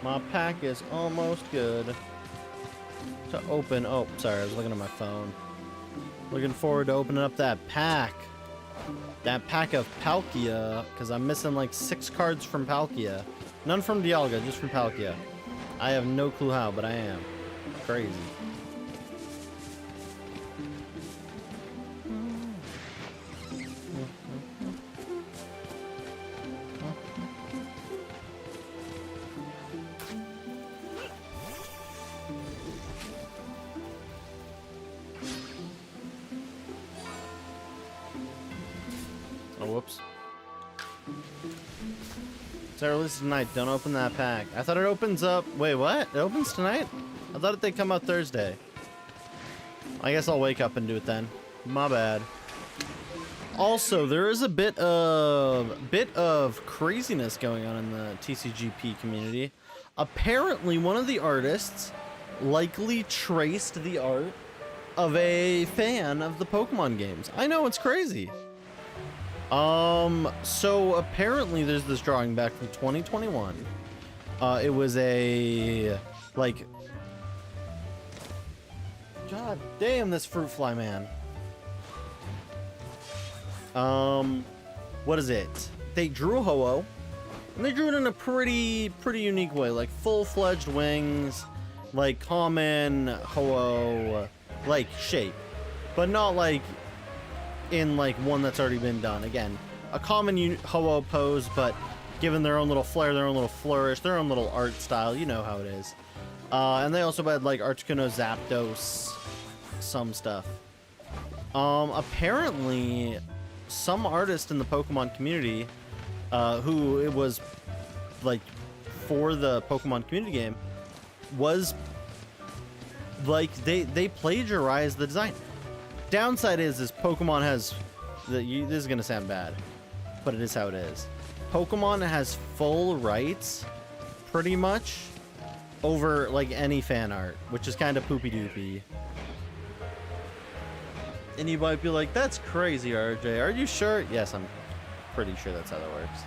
My pack is almost good to open. Oh, sorry, I was looking at my phone. Looking forward to opening up that pack. That pack of Palkia, because I'm missing like 6 cards from Palkia. None from Dialga, just from Palkia. I have no clue how, but I am. Crazy. Oh, whoops. Sarah, releases tonight. Don't open that pack. I thought it opens up. Wait, what? It opens tonight? I thought they come out Thursday. I guess I'll wake up and do it then. My bad. Also, there is a bit of craziness going on in the TCGP community. Apparently, one of the artists likely traced the art of a fan of the Pokemon games. I know, it's crazy. So apparently there's this drawing back from 2021. It was a, like, god damn this fruit fly, man. What is it? They drew a Ho-Oh, and they drew it in a pretty unique way, like full-fledged wings, like common Ho-Oh, like shape, but not like in like one that's already been done. Again, a common Ho-Oh pose, but given their own little flair, their own little flourish, their own little art style. You know how it is. And they also had like Articuno, Zapdos, some stuff. Apparently, some artist in the Pokemon community, who it was like for the Pokemon community game, was like they plagiarized the design. Downside is Pokemon has this is gonna sound bad, but it is how it is. Pokemon has full rights, pretty much, over like any fan art, which is kind of poopy doopy. And you might be like, "That's crazy, RJ. Are you sure?" Yes, I'm pretty sure that's how that works.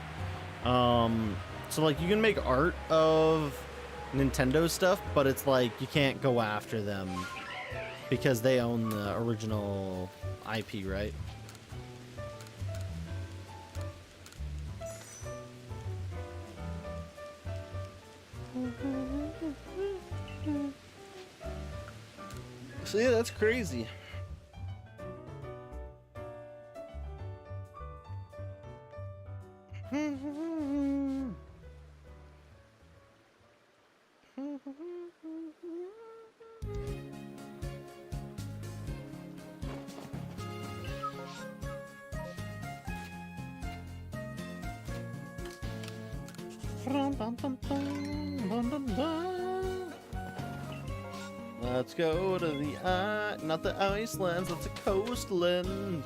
So like you can make art of Nintendo stuff, but it's like you can't go after them because they own the original IP, right? So yeah, that's crazy. Let's go to the not the Icelands, that's a coastland.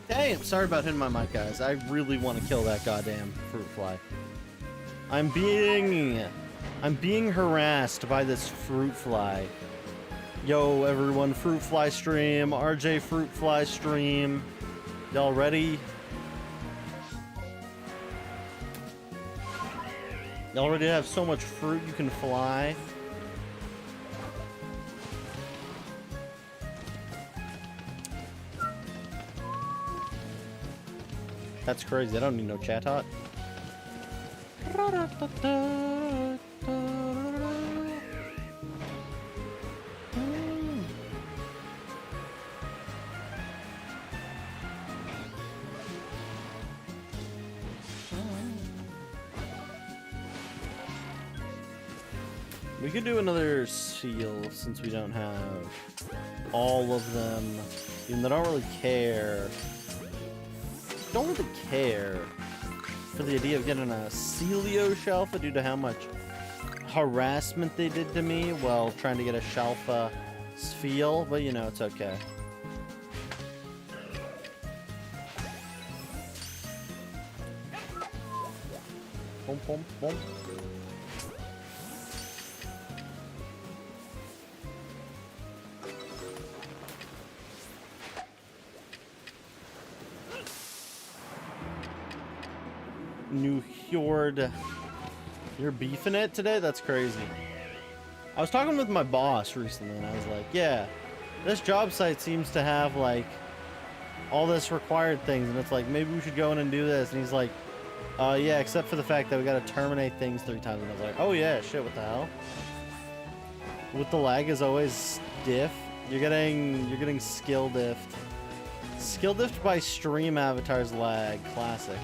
Damn, sorry about hitting my mic, guys. I really want to kill that goddamn fruit fly. I'm being harassed by this fruit fly. Yo, everyone, fruit fly stream, RJ fruit fly stream. Y'all ready? Y'all ready to have so much fruit you can fly? That's crazy. I don't need no chat hot. We could do another seal since we don't have all of them. Even though I don't really care. Don't really care for the idea of getting a Celio Shalpha due to how much harassment they did to me while trying to get a Shalpha Spheal, but you know, it's okay. Boom, boom, boom. New Horde. You're beefing it today? That's crazy. I was talking with my boss recently, and I was like, yeah, this job site seems to have, like, all this required things, and it's like, maybe we should go in and do this. And he's like, yeah, except for the fact that we gotta terminate things 3 times. And I was like, oh yeah, shit, what the hell? With the lag is always diff. You're getting skill diffed. Skill diffed by stream avatars lag. Classic.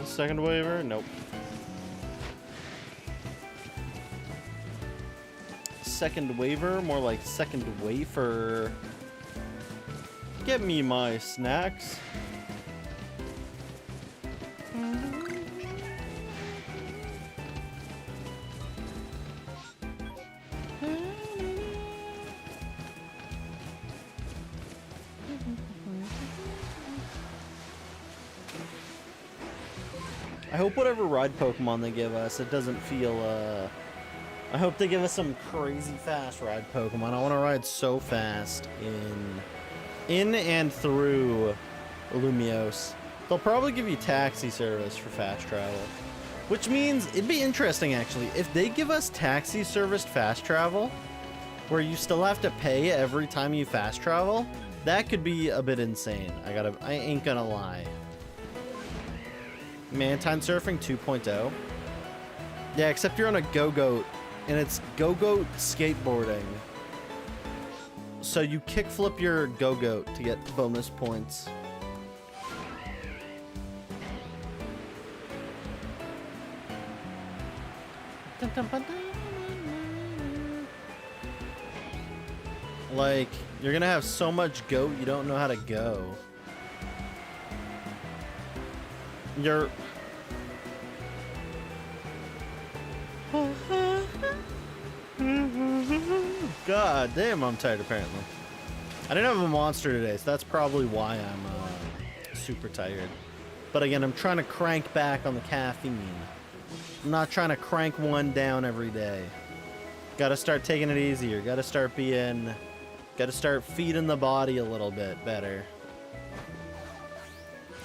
Second waiver? Nope. Second waiver? More like second wafer. Get me my snacks. I hope whatever ride Pokemon they give us, it doesn't feel, I hope they give us some crazy fast ride Pokemon. I want to ride so fast in and through Lumiose. They'll probably give you taxi service for fast travel. Which means, it'd be interesting actually, if they give us taxi serviced fast travel, where you still have to pay every time you fast travel, that could be a bit insane. I ain't gonna lie. Mantine Surfing 2.0. Yeah, except you're on a Go-Goat, and it's Go-Goat skateboarding. So you kickflip your Go-Goat to get bonus points. Like, you're gonna have so much goat you don't know how to go. You're... God damn, I'm tired apparently. I didn't have a monster today, so that's probably why I'm super tired. But again, I'm trying to crank back on the caffeine. I'm not trying to crank one down every day. Gotta start taking it easier. Gotta start feeding the body a little bit better.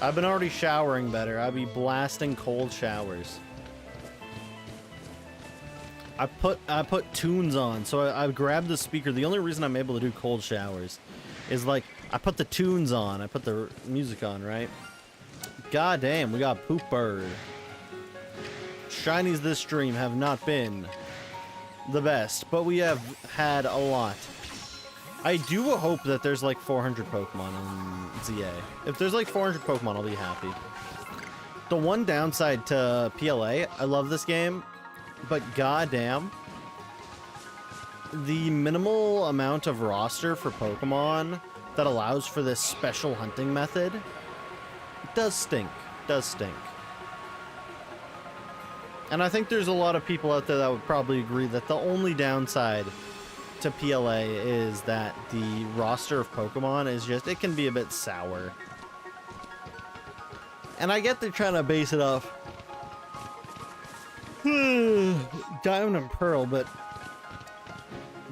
I've been already showering better. I'll be blasting cold showers. I put tunes on, so I grabbed the speaker. The only reason I'm able to do cold showers is like I put the tunes on. I put the music on, right? God damn, we got Poop Bird. Shinies this stream have not been the best, but we have had a lot. I do hope that there's like 400 Pokemon in ZA. If there's like 400 Pokemon, I'll be happy. The one downside to PLA, I love this game, but goddamn, the minimal amount of roster for Pokemon that allows for this special hunting method does stink. Does stink. And I think there's a lot of people out there that would probably agree that the only downside to PLA is that the roster of Pokemon is just, it can be a bit sour. And I get they're trying to base it off Diamond and Pearl, but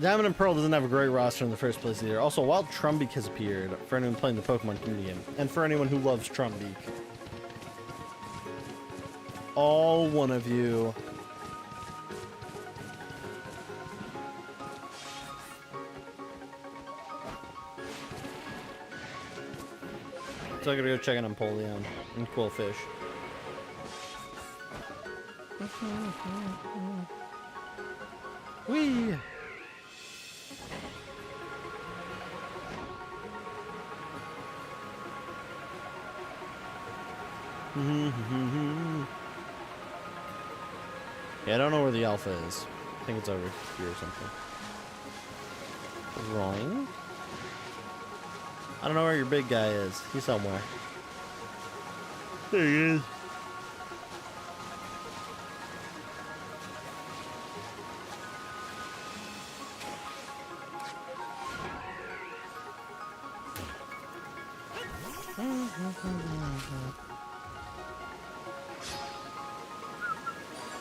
Diamond and Pearl doesn't have a great roster in the first place either. Also, Wild Trumbeak has appeared for anyone playing the Pokemon community game, and for anyone who loves Trumbeak. All one of you. So I gotta go check on Empoleon and Quillfish. Whee! Yeah, I don't know where the alpha is. I think it's over here or something. Wrong. I don't know where your big guy is. He's somewhere. There he is.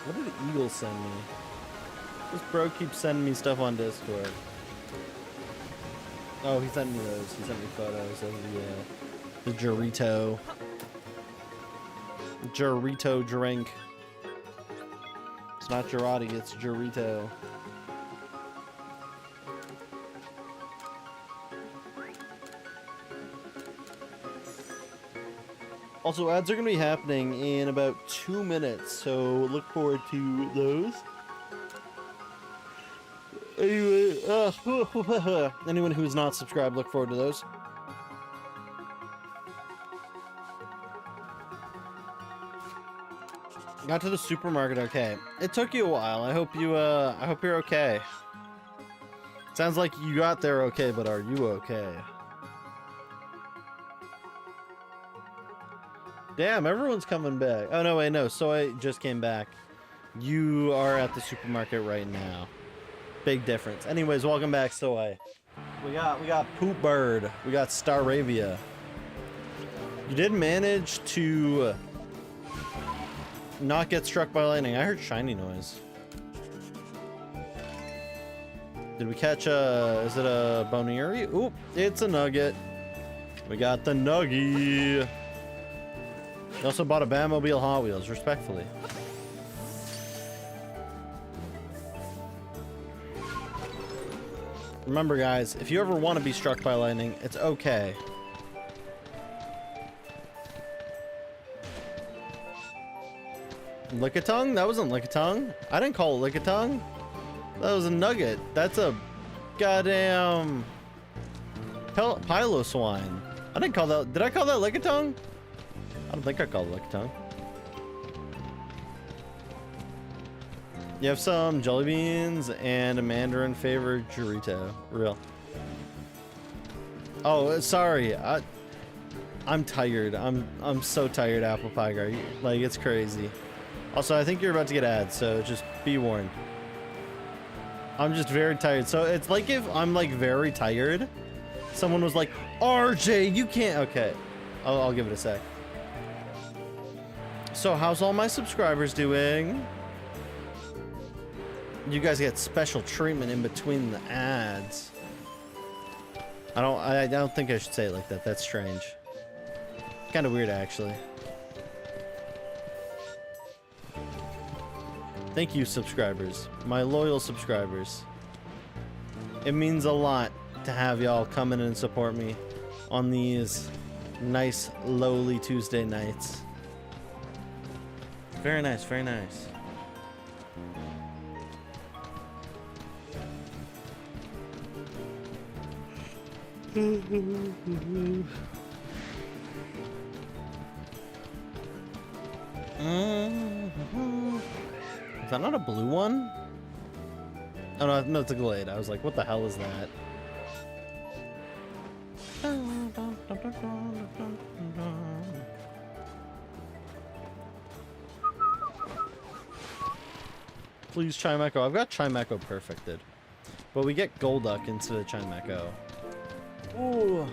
What did the eagle send me? This bro keeps sending me stuff on Discord. Oh, he sent me those. He sent me photos of the Dorito. Dorito drink. It's not Girardi, it's Dorito. Also, ads are going to be happening in about 2 minutes, so look forward to those. Anyway, anyone who's not subscribed, look forward to those. Got to the supermarket okay. It took you a while. I hope you're okay. Sounds like you got there okay, but are you okay? Damn, everyone's coming back. Oh no, wait, no. Soy just came back. You are at the supermarket right now. Big difference. Anyways, welcome back, Soy. We got Poop Bird. We got Staravia. You did manage to not get struck by lightning. I heard shiny noise. Did we catch is it a Boniri? Oop, it's a nugget. We got the nuggy. We also bought a Batmobile Hot Wheels, respectfully. Remember, guys, if you ever want to be struck by lightning, it's okay. Lickitung? That wasn't Lickitung. I didn't call it Lickitung. That was a nugget. That's a goddamn Piloswine. I didn't call that. Did I call that Lickitung? I don't think I called it Lickitung. You have some jelly beans and a mandarin flavored Dorito. Real. Oh, sorry. I'm tired. I'm so tired, Apple Pie Guy. Like, it's crazy. Also, I think you're about to get ads, so just be warned. I'm just very tired. So it's like if I'm like very tired, someone was like, RJ, you can't. Okay, I'll give it a sec. So how's all my subscribers doing? You guys get special treatment in between the ads. I don't think I should say it like that. That's strange. Kind of weird, actually. Thank you, subscribers. My loyal subscribers. It means a lot to have y'all come in and support me on these nice, lowly Tuesday nights. Very nice, very nice. Is that not a blue one? Oh no, no, it's a Glade. I was like, what the hell is that? Please Chimecho. I've got Chimecho perfected. But we get Golduck instead of Chimecho. Ooh.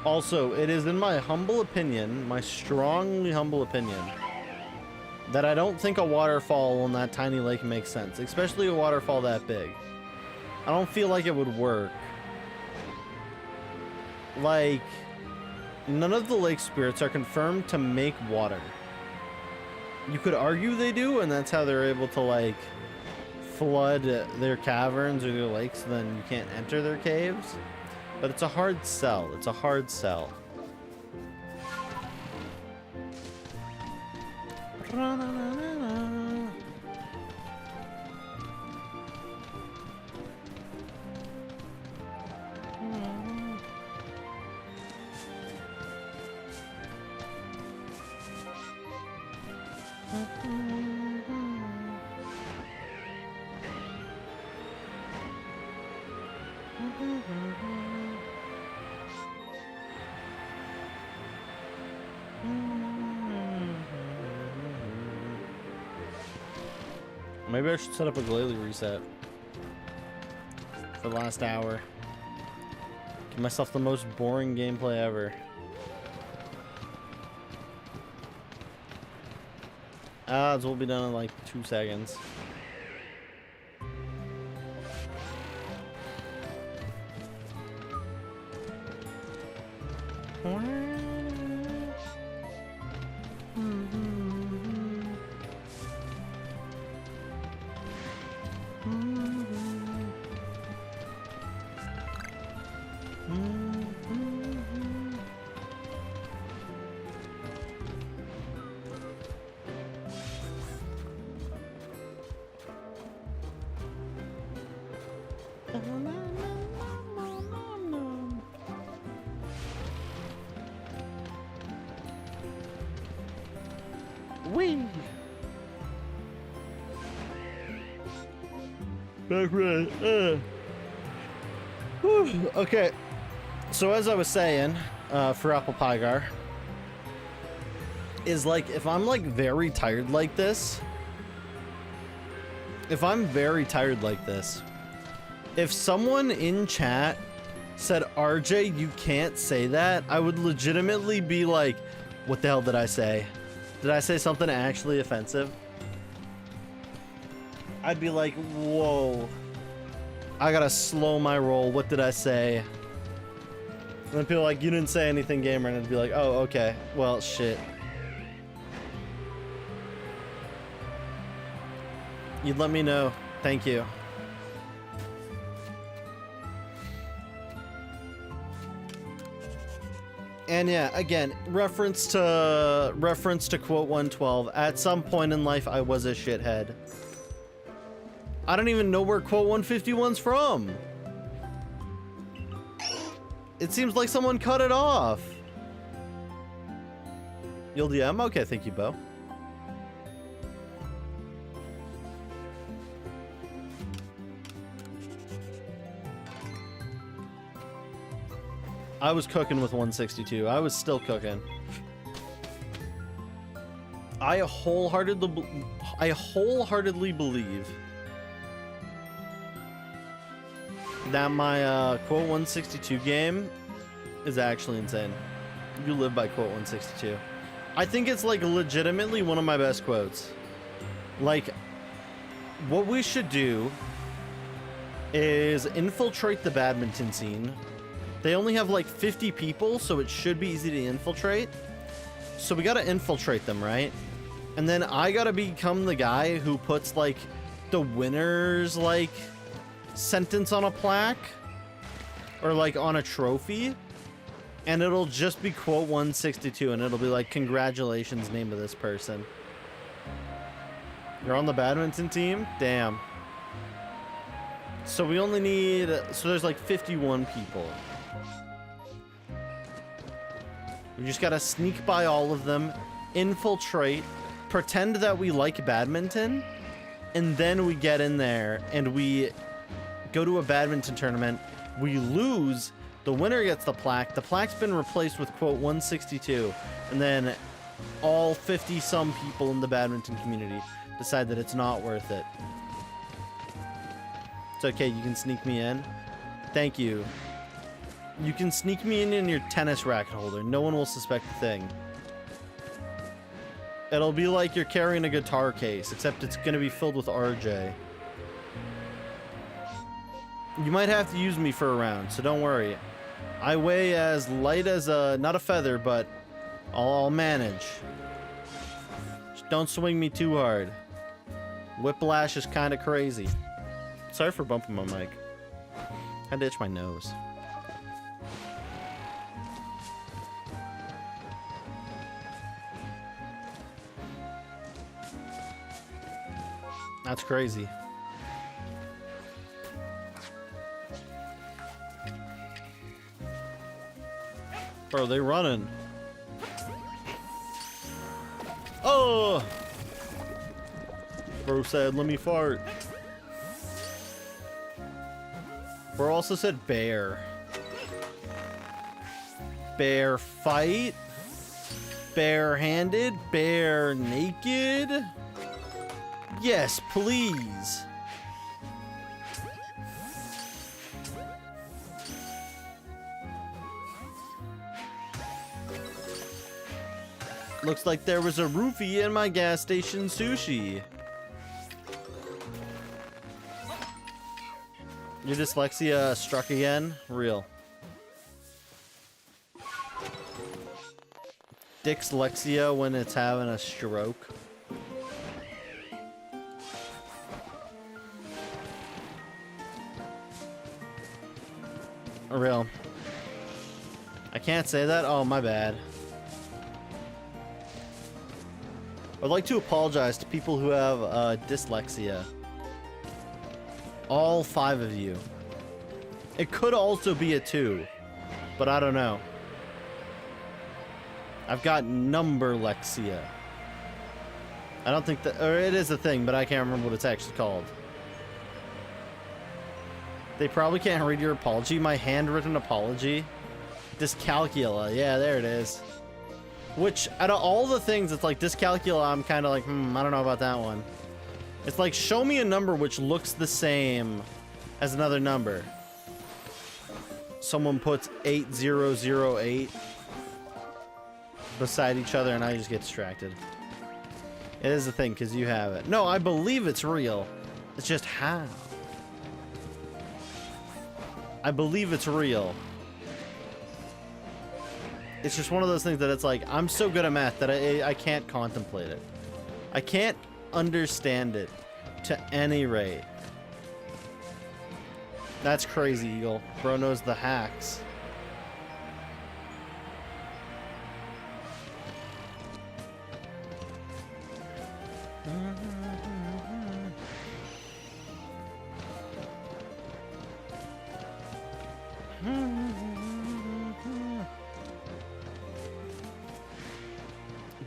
Also, it is in my humble opinion, my strongly humble opinion, that I don't think a waterfall in that tiny lake makes sense, especially a waterfall that big. I don't feel like it would work. Like, none of the lake spirits are confirmed to make water. You could argue they do, and that's how they're able to, like, flood their caverns or their lakes, so then you can't enter their caves. But it's a hard sell. It's a hard sell. Maybe I should set up a Glalie reset for the last hour. Give myself the most boring gameplay ever. Odds will be done in like 2 seconds. Whee! Back right. Whew. Okay. So as I was saying, for Apple Pygar, is like if I'm like very tired like this, if someone in chat said, RJ, you can't say that, I would legitimately be like, what the hell did I say? Did I say something actually offensive? I'd be like, whoa. I gotta slow my roll. What did I say? And then people are like, you didn't say anything, gamer. And I'd be like, oh, okay. Well, shit. You'd let me know. Thank you. And yeah, again, reference to quote 112. At some point in life, I was a shithead. I don't even know where quote 151's from. It seems like someone cut it off. You'll DM? Okay, thank you, Bo. I was cooking with 162. I was still cooking. I wholeheartedly believe that my quote 162 game is actually insane. You live by quote 162. I think it's like legitimately one of my best quotes. Like, what we should do is infiltrate the badminton scene. They only have like 50 people, so it should be easy to infiltrate. So we gotta infiltrate them, right? And then I gotta become the guy who puts like the winner's like sentence on a plaque or like on a trophy, and it'll just be quote 162, and it'll be like, congratulations, name of this person. You're on the badminton team? Damn. So we only need, so there's like 51 people. We just gotta sneak by all of them, infiltrate, pretend that we like badminton, and then we get in there and we go to a badminton tournament. We lose, the winner gets the plaque. The plaque's been replaced with quote 162, and then all 50 some people in the badminton community decide that it's not worth it. It's okay, you can sneak me in. Thank you. You can sneak me in your tennis racket holder. No one will suspect a thing. It'll be like you're carrying a guitar case, except it's gonna be filled with RJ. You might have to use me for a round, so don't worry. I weigh as light as a, not a feather, but I'll manage. Just don't swing me too hard. Whiplash is kind of crazy. Sorry for bumping my mic. I had to itch my nose. That's crazy. Bro, they running. Oh! Bro said, let me fart. Bro also said bear. Bear fight? Bare-handed? Bare naked? Yes, please. Looks like there was a roofie in my gas station sushi. Your dyslexia struck again? Real. Dyslexia when it's having a stroke. Real. I can't say that? Oh, my bad. I'd like to apologize to people who have dyslexia. All 5 of you. It could also be a 2, but I don't know. I've got numberlexia. I don't think that, or it is a thing, but I can't remember what it's actually called. They probably can't read your apology. My handwritten apology. Dyscalculia. Yeah, there it is. Which, out of all the things, it's like dyscalculia, I'm kind of like, I don't know about that one. It's like, show me a number which looks the same as another number. Someone puts 8008 beside each other and I just get distracted. It is a thing because you have it. No, I believe it's real. It's just how. I believe it's real. It's just one of those things that it's like, I'm so good at math that I can't contemplate it. I can't understand it to any rate. That's crazy, Eagle. Bro knows the hacks.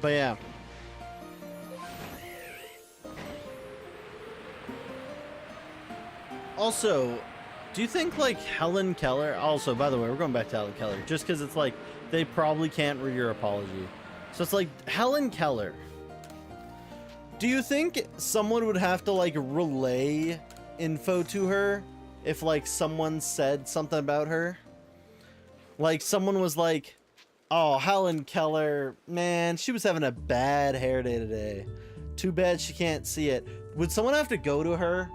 But yeah. Also, do you think like Helen Keller, also by the way, we're going back to Helen Keller, just because it's like they probably can't read your apology. So it's like Helen Keller. Do you think someone would have to like relay info to her if like someone said something about her? Like someone was like, oh, Helen Keller, man, she was having a bad hair day today. Too bad she can't see it. Would someone have to go to her?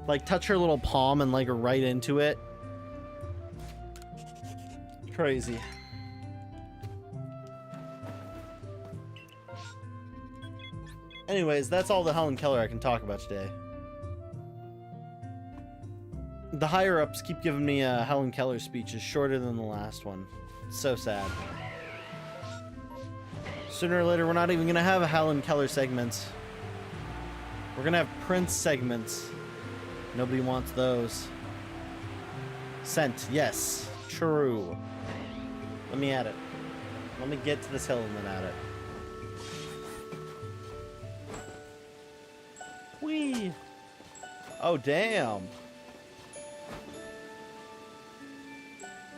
Like touch her little palm and like right into it? Crazy. Anyways, that's all the Helen Keller I can talk about today. The higher ups keep giving me Helen Keller speeches shorter than the last one. It's so sad. Sooner or later, we're not even going to have a Helen Keller segment. We're going to have Prince segments. Nobody wants those. Sent, yes. True. Let me at it. Let me get to this hill and then at it. Whee! Oh, damn.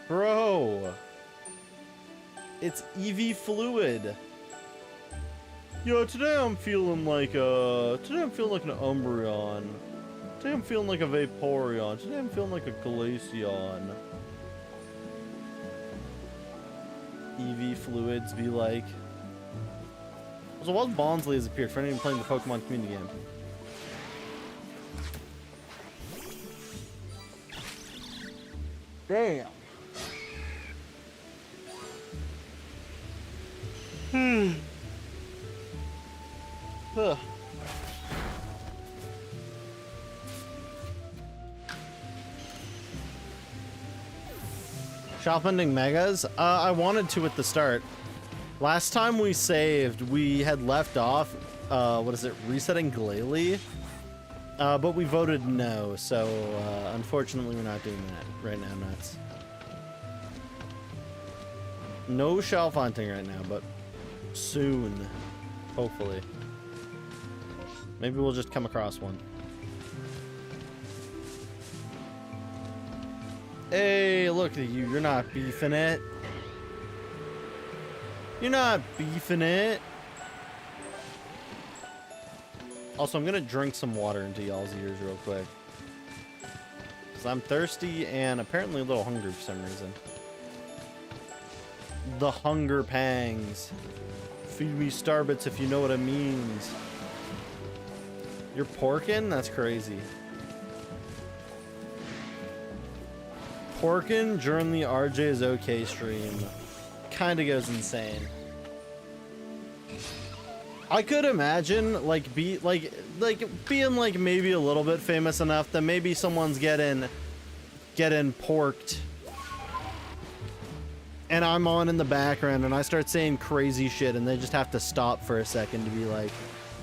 Bro. It's EV fluid. Yo, today I'm feeling like an Umbreon. Today I'm feeling like a Vaporeon. Today I'm feeling like a Glaceon. EV fluids be like. So while Bonsly has appeared for anyone playing the Pokemon community game. Damn. Ugh. Shop ending megas? I wanted to at the start. Last time we saved, we had left off, what is it, resetting Glalie? But we voted no, so unfortunately we're not doing that right now, nuts. No shelf hunting right now, but soon, hopefully. Maybe we'll just come across one. Hey, look at you. You're not beefing it. You're not beefing it. Also, I'm going to drink some water into y'all's ears real quick. Because I'm thirsty and apparently a little hungry for some reason. The hunger pangs Feed me starbits if you know what it means. You're porkin'? That's crazy. Porkin' during the RJ is okay stream. Kinda goes insane. I could imagine like being like maybe a little bit famous enough that maybe someone's getting porked and I'm on in the background and I start saying crazy shit and they just have to stop for a second to be like,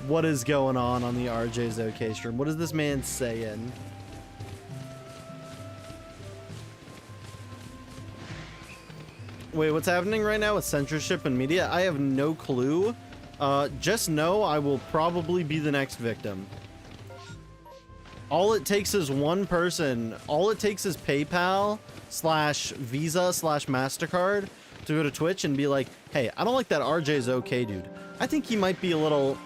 what is going on the RJ's OK stream? What is this man saying? Wait, what's happening right now with censorship and media? I have no clue. Just know I will probably be the next victim. All it takes is one person. All it takes is PayPal / Visa / MasterCard to go to Twitch and be like, hey, I don't like that RJ's OK dude. I think he might be a little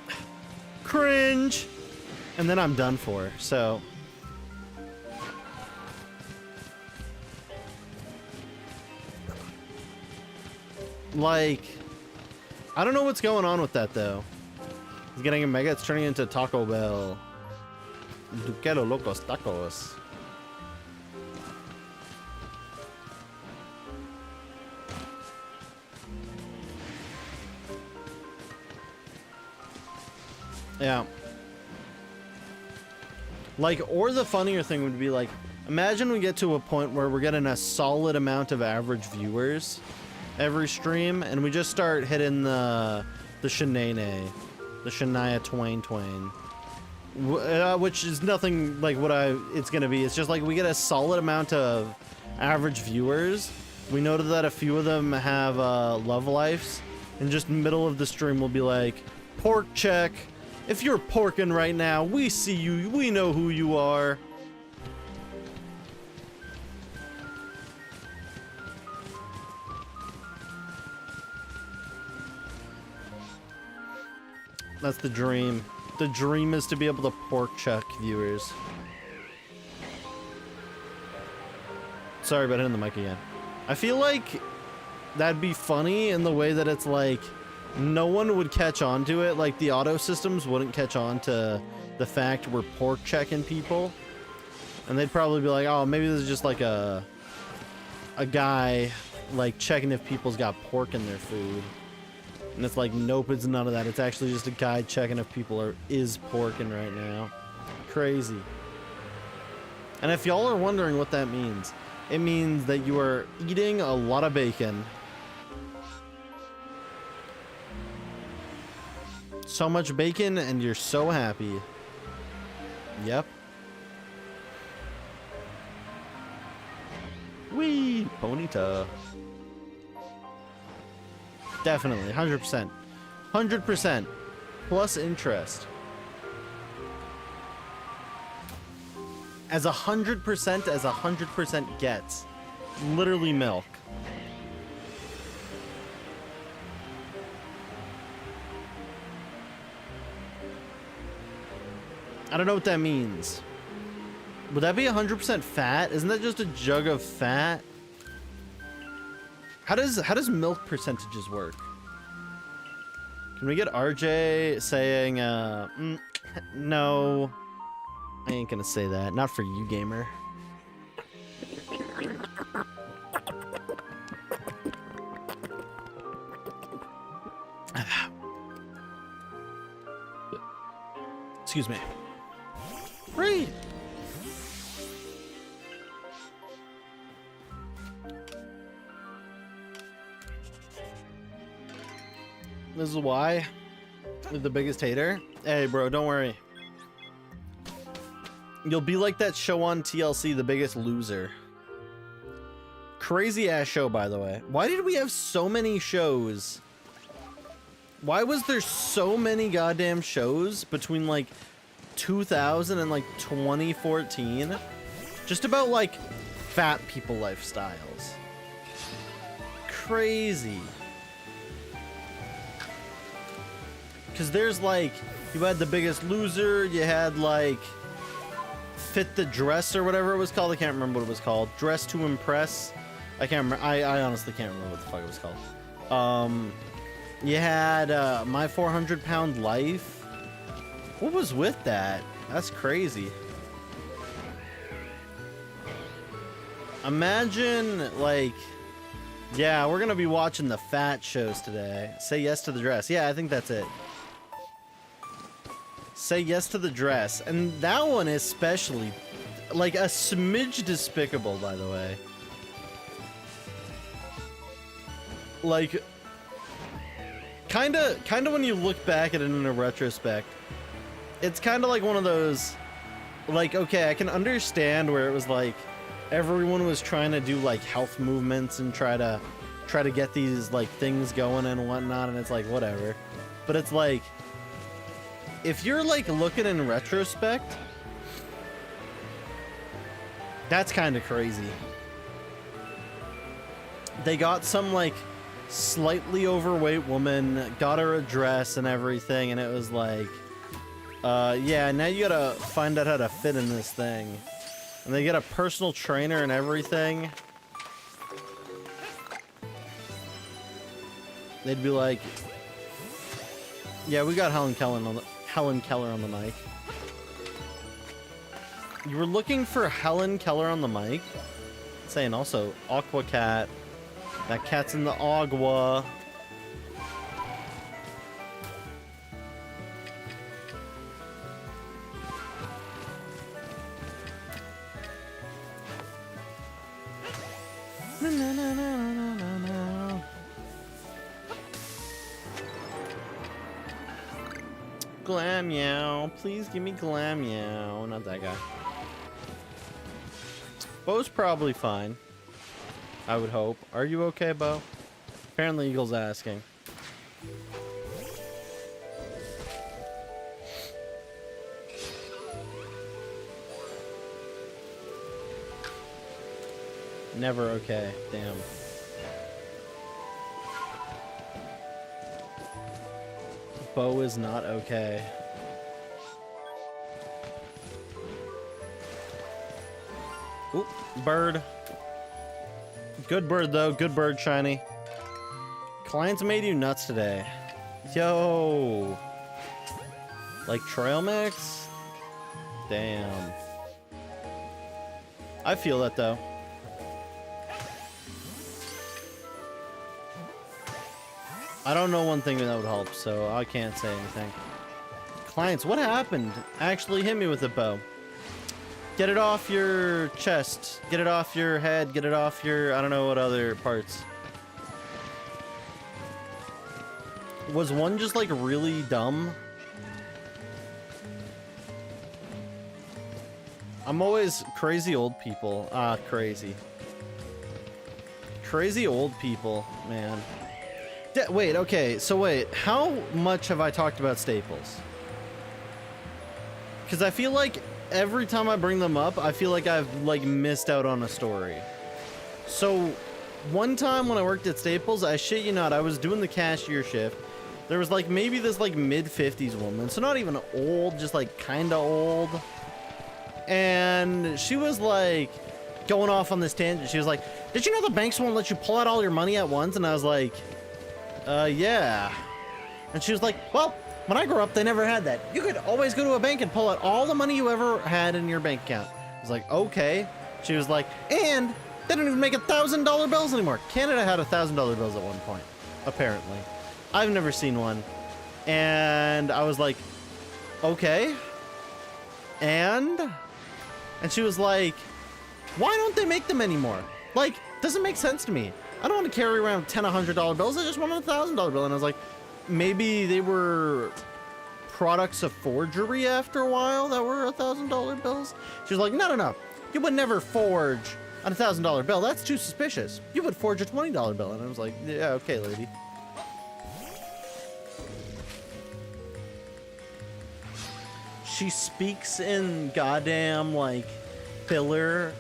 cringe. And then I'm done for. So like, I don't know what's going on with that though. He's getting a mega, it's turning into Taco Bell. Duquero Locos Tacos. Yeah. Like, or the funnier thing would be like, imagine we get to a point where we're getting a solid amount of average viewers every stream, and we just start hitting the Shanae, the Shania Twain, which is nothing like what it's gonna be. It's just like we get a solid amount of average viewers. We noted that a few of them have love lives, and just middle of the stream we'll be like, pork check. If you're porking right now, we see you. We know who you are. That's the dream. The dream is to be able to pork check viewers. Sorry about hitting the mic again. I feel like that'd be funny in the way that it's like no one would catch on to it. Like the auto systems wouldn't catch on to the fact we're pork checking people. And they'd probably be like, oh, maybe this is just like a guy like checking if people's got pork in their food. And it's like, nope, it's none of that. It's actually just a guy checking if people is porking right now. Crazy. And if y'all are wondering what that means, it means that you are eating a lot of bacon. So much bacon and you're so happy. Yep. Wee, Bonita. Definitely, 100%. 100%. Plus interest. As 100% as 100% gets. Literally milk. I don't know what that means. Would that be 100% fat? Isn't that just a jug of fat? How does milk percentages work? Can we get RJ saying, no, I ain't gonna say that. Not for you, gamer. Excuse me. Free. This is why you're the biggest hater. Hey, bro, don't worry. You'll be like that show on TLC, The Biggest Loser. Crazy ass show, by the way. Why did we have so many shows? Why was there so many goddamn shows between like 2000 and like 2014? Just about like fat people lifestyles. Crazy. Because there's like, you had The Biggest Loser, you had like Fit the Dress or whatever it was called. I can't remember what it was called. Dress to Impress. I can't remember. I honestly can't remember what the fuck it was called. You had My 400-Pound Life. What was with that? That's crazy. Imagine, like, yeah, we're gonna be watching the fat shows today. Say Yes to the Dress. Yeah, I think that's it. Say Yes to the Dress. And that one especially, like, a smidge despicable, by the way. Like, kinda when you look back at it in a retrospect, it's kinda like one of those, like, okay, I can understand where it was like, everyone was trying to do like health movements and try to get these like things going and whatnot, and it's like whatever. But it's like, if you're like looking in retrospect, that's kind of crazy. They got some like slightly overweight woman, got her a dress and everything, and it was like, yeah, now you gotta find out how to fit in this thing. And they get a personal trainer and everything. They'd be like, yeah, we got Helen Keller on the mic. You were looking for Helen Keller on the mic? Saying also, Aqua Cat. That cat's in the agua. No, no, no, no, no, no, no. Glam-yow. Please give me Glam-yow. Not that guy. Bo's probably fine. I would hope. Are you okay, Bo? Apparently Eagle's asking. Never okay. Damn. Bo is not okay. Oop, bird. Good bird, though. Good bird, Shiny. Clients made you nuts today. Yo. Like trail mix? Damn. I feel that, though. I don't know one thing that would help, so I can't say anything. Clients, what happened? Actually hit me with a bow. Get it off your chest. Get it off your head. Get it off your, I don't know what other parts. Was one just like really dumb? I'm always crazy old people. Crazy. Crazy old people, man. Wait, okay, so wait, how much have I talked about Staples? Because I feel like every time I bring them up, I feel like I've like missed out on a story. So one time when I worked at Staples, I shit you not, I was doing the cashier shift. There was like maybe this like mid-50s woman, so not even old, just like kind of old. And she was like going off on this tangent. She was like, did you know the banks won't let you pull out all your money at once? And I was like, yeah. And she was like, well, when I grew up, they never had that. You could always go to a bank and pull out all the money you ever had in your bank account. I was like, okay. She was like, and they don't even make $1,000 bills anymore. Canada had $1,000 bills at one point, apparently. I've never seen one. And I was like, okay. And she was like, why don't they make them anymore? Like, doesn't make sense to me. I don't want to carry around $10, $100 bills. I just want a $1,000 bill. And I was like, maybe they were products of forgery after a while that were $1,000 bills. She was like, no, no, no. You would never forge a $1,000 bill. That's too suspicious. You would forge a $20 bill. And I was like, yeah, okay, lady. She speaks in goddamn, like, filler.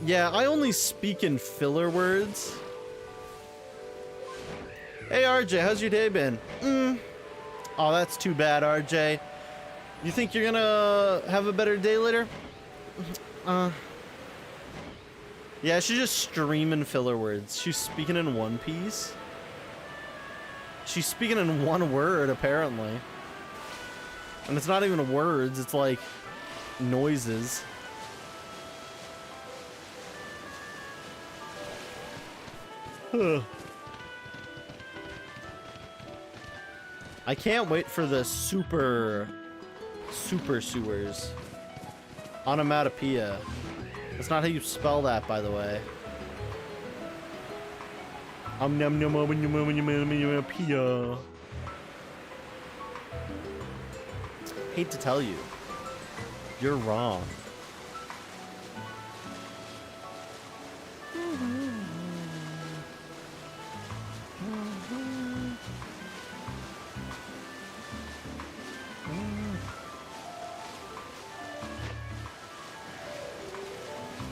Yeah, I only speak in filler words. Hey RJ, how's your day been? Oh, that's too bad, RJ. You think you're gonna have a better day later? Yeah, she's just streaming filler words. She's speaking in One Piece. She's speaking in one word, apparently. And it's not even words, it's like noises. I can't wait for the super sewers. Onomatopoeia. That's not how you spell that, by the way. Onomatopoeia. Hate to tell you, you're wrong.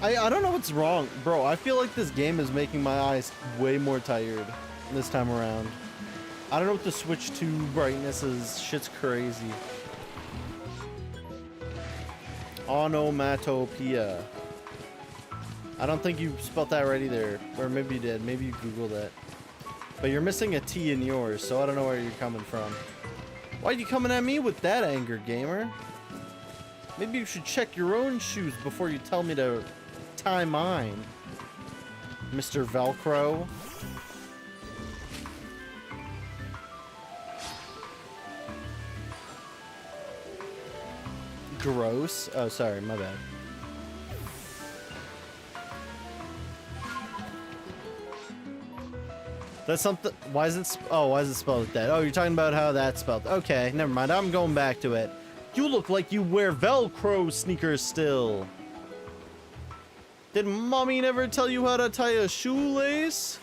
I don't know what's wrong, bro. I feel like this game is making my eyes way more tired this time around. I don't know what the switch to brightness is. Shit's crazy. Onomatopoeia. I don't think you spelled that right either. Or maybe you did. Maybe you Googled it. But you're missing a T in yours, so I don't know where you're coming from. Why are you coming at me with that anger, gamer? Maybe you should check your own shoes before you tell me to tie mine, Mr. Velcro. Gross. Oh, sorry, my bad. That's something. Why is it? Oh, why is it spelled like that? Oh, you're talking about how that's spelled. Okay, never mind. I'm going back to it. You look like you wear Velcro sneakers still. Did mommy never tell you how to tie a shoelace?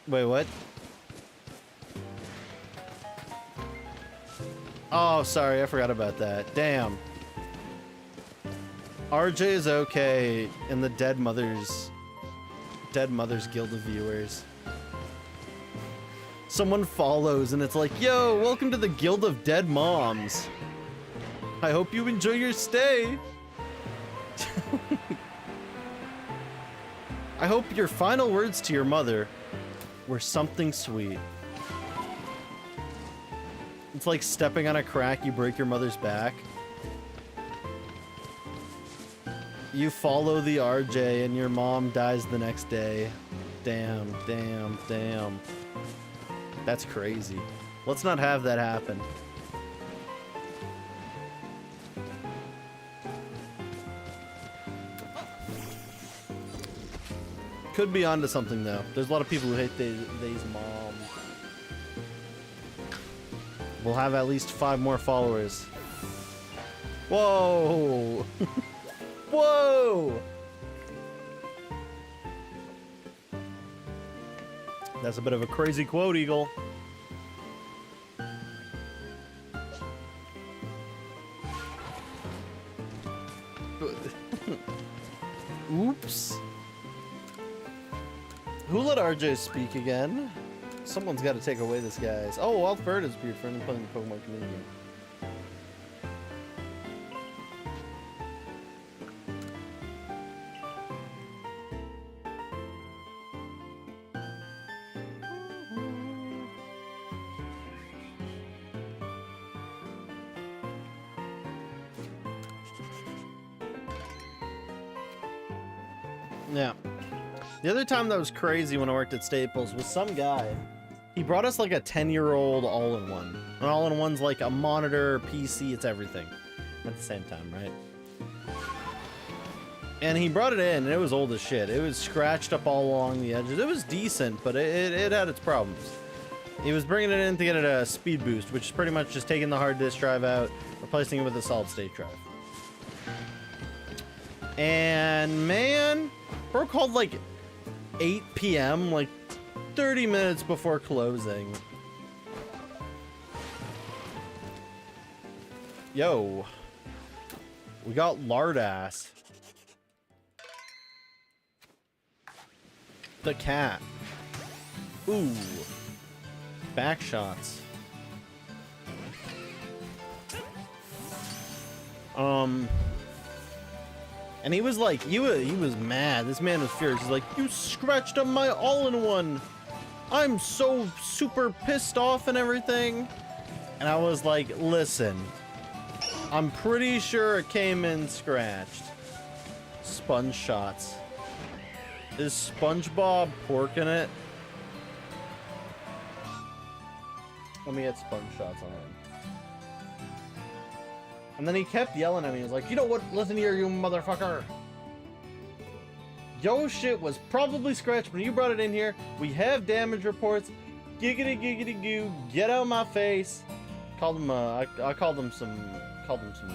Wait, what? Oh, sorry, I forgot about that. Damn. RJ is okay in the Dead Mothers Guild of Viewers. Someone follows and it's like, yo, welcome to the Guild of Dead Moms. I hope you enjoy your stay. I hope your final words to your mother were something sweet. It's like stepping on a crack, you break your mother's back. You follow the RJ and your mom dies the next day. Damn, damn, damn. That's crazy. Let's not have that happen. Could be onto something though. There's a lot of people who hate these moms. We'll have at least 5 more followers. Whoa! Whoa! That's a bit of a crazy quote, Eagle. Oops. Who let RJ speak again? Someone's got to take away this guy's. Oh, Alfred is your friend playing the Pokemon community. Yeah. The other time that was crazy when I worked at Staples was some guy. He brought us like a 10-year-old all-in-one. An all-in-one's like a monitor, PC, it's everything at the same time, right? And he brought it in, and it was old as shit. It was scratched up all along the edges. It was decent, but it had its problems. He was bringing it in to get it a speed boost, which is pretty much just taking the hard disk drive out, replacing it with a solid-state drive. And man, bro called like 8 p.m., like 30 minutes before closing. Yo, we got lard ass. The cat. Ooh, back shots. Um, and he was like, he was mad. This man was furious. He's like, you scratched up my all-in-one. I'm so super pissed off and everything. And I was like, listen, I'm pretty sure it came in scratched. Sponge shots. Is SpongeBob porking it? Let me get sponge shots on him. And then he kept yelling at me. He was like, you know what? Listen here, you motherfucker. Yo shit was probably scratched when you brought it in here. We have damage reports. Giggity giggity goo. Get out of my face. Called him I called him some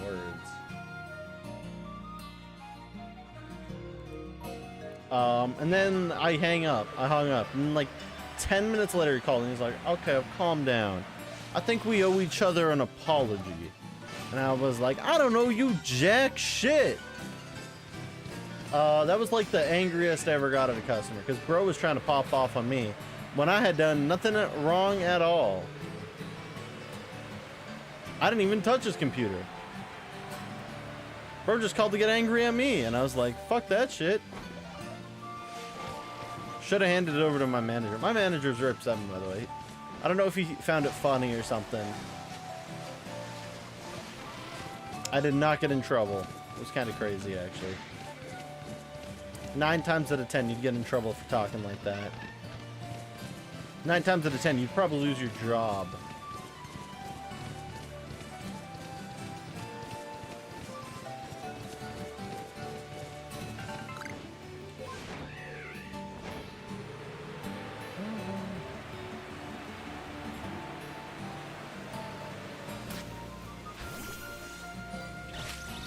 words. And then I hung up. And like 10 minutes later he called and he's like, okay, I've calmed down. I think we owe each other an apology. And I was like, I don't know, you jack shit. That was like the angriest I ever got at a customer, because bro was trying to pop off on me when I had done nothing wrong at all. I didn't even touch his computer. Bro just called to get angry at me, and I was like, fuck that shit. Should have handed it over to my manager. My manager's Rip 7, by the way. I don't know if he found it funny or something. I did not get in trouble. It was kind of crazy, actually. 9 times out of 10, you'd get in trouble for talking like that. 9 times out of 10, you'd probably lose your job.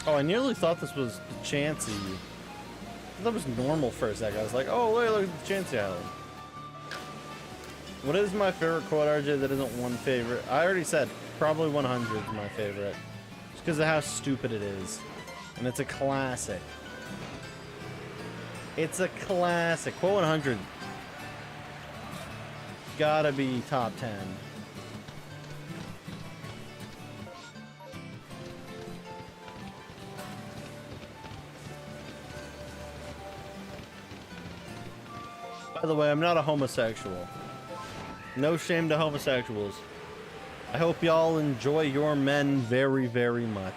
Oh, I nearly thought this was Chansey. That was normal for a second. I was like, oh, look at the Chansey Island. What is my favorite quote, RJ, that isn't one favorite? I already said probably 100 is my favorite. Just because of how stupid it is. And it's a classic. It's a classic. Quote 100. Gotta be top 10. By the way, I'm not a homosexual. No shame to homosexuals. I hope y'all enjoy your men very, very much.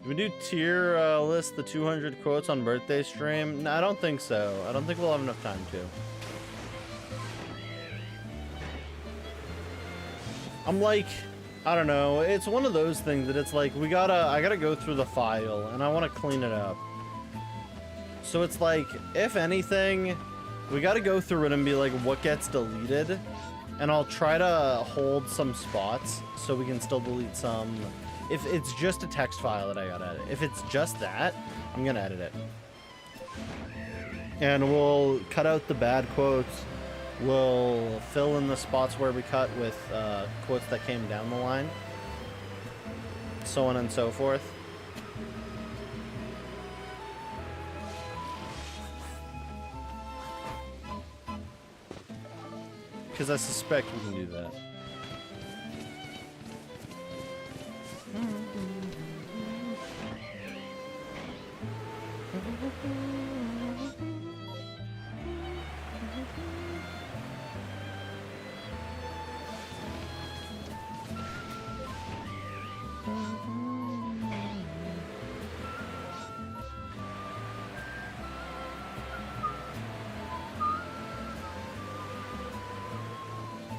Did we do tier list the 200 quotes on birthday stream? No, I don't think so. I don't think we'll have enough time to. I'm like, I don't know, it's one of those things that it's like, I gotta go through the file, and I want to clean it up. So it's like, if anything, we gotta go through it and be like, what gets deleted? And I'll try to hold some spots, so we can still delete some. If it's just a text file that I gotta edit. If it's just that, I'm gonna edit it. And we'll cut out the bad quotes. We'll fill in the spots where we cut with quotes that came down the line, so on and so forth. Because I suspect we can do that.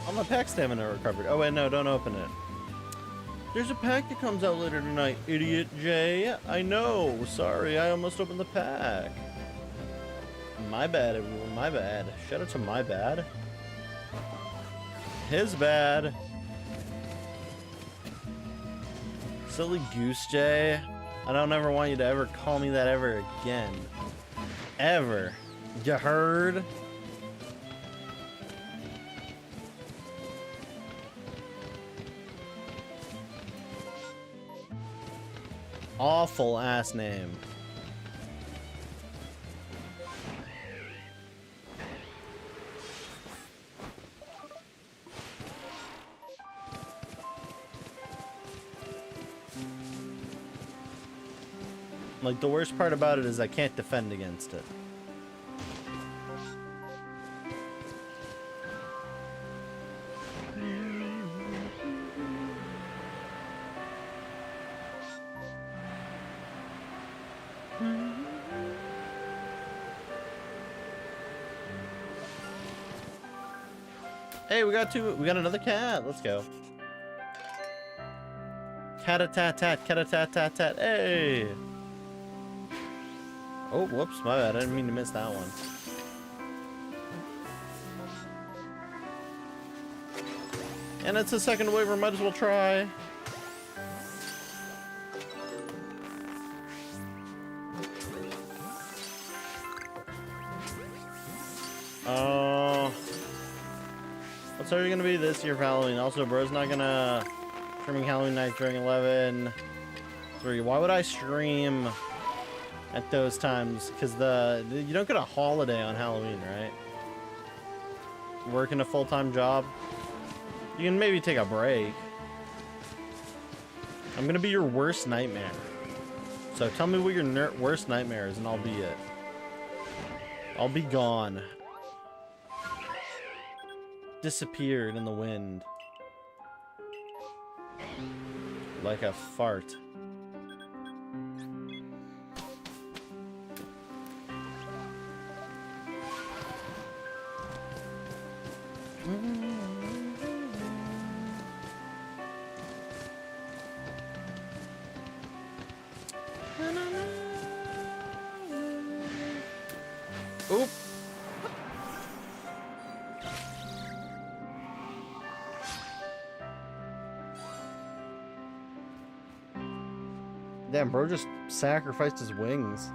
Oh, my pack stamina recovered. Oh wait, no, don't open it. There's a pack that comes out later tonight, idiot Jay. I know, sorry, I almost opened the pack. My bad, everyone, my bad. Shout out to my bad. His bad. Silly Goose Jay. I don't ever want you to ever call me that ever again. Ever. You heard? Awful ass name. Like, the worst part about it is I can't defend against it. Hey, we got another cat. Let's go. Cat-a-tat-tat, cat-a-tat-tat-tat. Hey! Oh, whoops, my bad. I didn't mean to miss that one. And it's a second waiver, might as well try. What's already gonna be this year for Halloween? Also, bro's not gonna streaming Halloween night during 11. 3. Why would I stream at those times? Because you don't get a holiday on Halloween, right? Working a full-time job. You can maybe take a break. I'm gonna be your worst nightmare. So tell me what your worst nightmare is, and I'll be it. I'll be gone. Disappeared in the wind. Like a fart. Oop. Damn, bro just sacrificed his wings.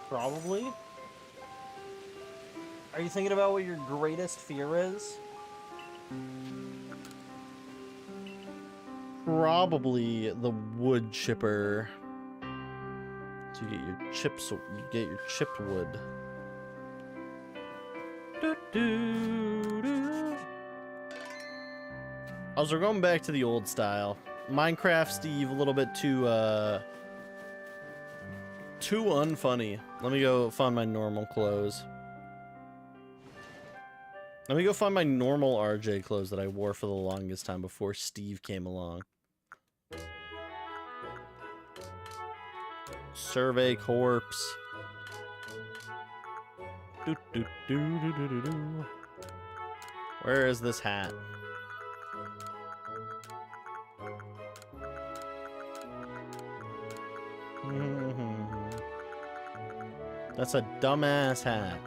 Probably. Are you thinking about what your greatest fear is? Probably the wood chipper. So you get your chips, you get your chipped wood. Also, we're going back to the old style. Minecraft Steve, a little bit too unfunny. Let me go find my normal clothes. Let me go find my normal RJ clothes that I wore for the longest time before Steve came along. Survey corpse. Where is this hat? That's a dumbass hat.